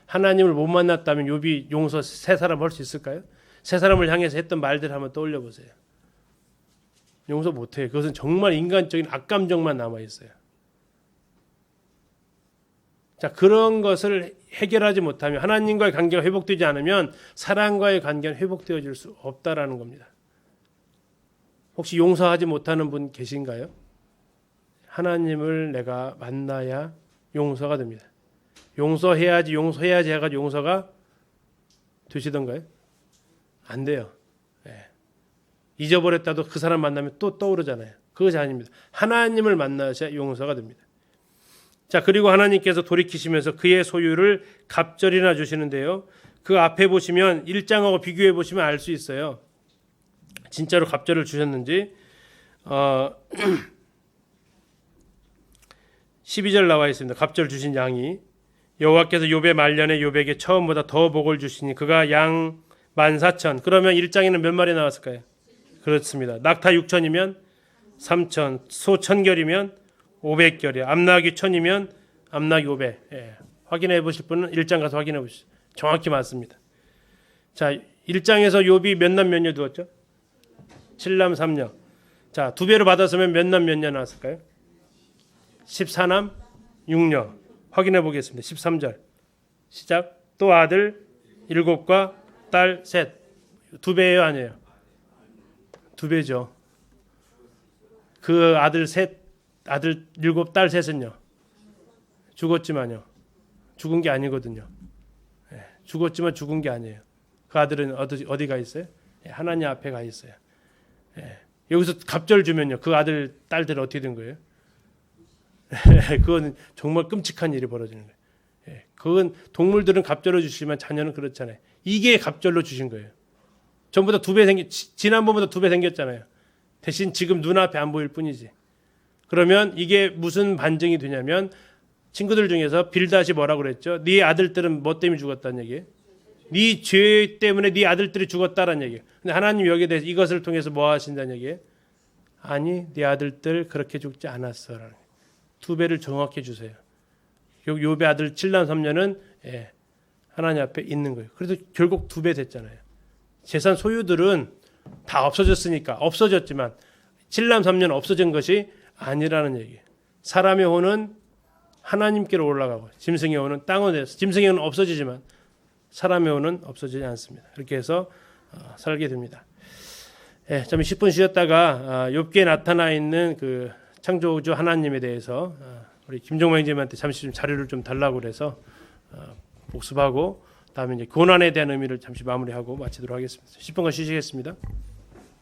하나님을 못 만났다면 욥이 용서 세 사람 할 수 있을까요? 세 사람을 향해서 했던 말들 한번 떠올려 보세요. 용서 못해요. 그것은 정말 인간적인 악감정만 남아 있어요. 자, 그런 것을 해결하지 못하면, 하나님과의 관계가 회복되지 않으면 사람과의 관계는 회복되어질 수 없다라는 겁니다. 혹시 용서하지 못하는 분 계신가요? 하나님을 내가 만나야 용서가 됩니다. 용서해야지 해가지고 용서가 되시던가요? 안 돼요. 네. 잊어버렸다도 그 사람 만나면 또 떠오르잖아요. 그것이 아닙니다. 하나님을 만나셔야 용서가 됩니다. 자, 그리고 하나님께서 돌이키시면서 그의 소유를 갑절이나 주시는데요. 그 앞에 보시면 1장하고 비교해 보시면 알 수 있어요. 진짜로 갑절을 주셨는지. 12절 나와 있습니다. 갑절 주신 양이 여호와께서 욥의 말년에 욥에게 처음보다 더 복을 주시니 그가 양 14,000. 그러면 1장에는 몇 마리 나왔을까요? 그렇습니다. 낙타 6,000이면 3,000, 소 1,000결이면 500결이에요. 암나귀 1,000이면 암나귀 500. 예. 확인해 보실 분은 1장 가서 확인해 보시죠. 정확히 맞습니다. 자, 1장에서 욥이 몇 남 몇 녀 두었죠? 7남 3녀. 자, 두 배로 받았으면 몇 남 몇 녀 나왔을까요? 14남 6녀. 확인해 보겠습니다. 13절. 시작. 또 아들 7과 딸 3. 두 배예요, 아니에요? 두 배죠. 그 아들 7, 딸 3은요. 죽었지만요. 죽은 게 아니거든요. 죽었지만 죽은 게 아니에요. 그 아들은 어디 가 있어요? 하나님 앞에 가 있어요. 여기서 갑절 주면요. 그 아들, 딸들은 어떻게 된 거예요? 그건 정말 끔찍한 일이 벌어지는 거예요. 그건 동물들은 갑절로 주시지만 자녀는 그렇잖아요. 이게 갑절로 주신 거예요. 전보다 2배 지난번보다 2배 생겼잖아요. 대신 지금 눈앞에 안 보일 뿐이지. 그러면 이게 무슨 반증이 되냐면 친구들 중에서 빌닷이 뭐라고 그랬죠? 네 아들들은 뭐 때문에 죽었다는 얘기예요? 네 죄 때문에 네 아들들이 죽었다라는 얘기예요. 근데 하나님 여기에 대해서 이것을 통해서 뭐 하신다는 얘기예요? 아니, 네 아들들 그렇게 죽지 않았어라는 거예요. 2배를 정확히 주세요. 욥의 아들 7남 3녀는 하나님 앞에 있는 거예요. 그래서 결국 2배 됐잖아요. 재산 소유들은 다 없어졌으니까 없어졌지만 7남 3녀는 없어진 것이 아니라는 얘기예요. 사람의 혼은 하나님께로 올라가고 짐승의 혼은 땅으로 짐승의 혼은 없어지지만 사람의 혼은 없어지지 않습니다. 이렇게 해서 살게 됩니다. 잠시 10분 쉬었다가 욥기에 나타나 있는 그 창조주 하나님에 대해서 우리 김종만 형제님한테 잠시 좀 자료를 좀 달라고 그래서 복습하고 다음에 이제 고난에 대한 의미를 잠시 마무리하고 마치도록 하겠습니다. 10분간 쉬시겠습니다.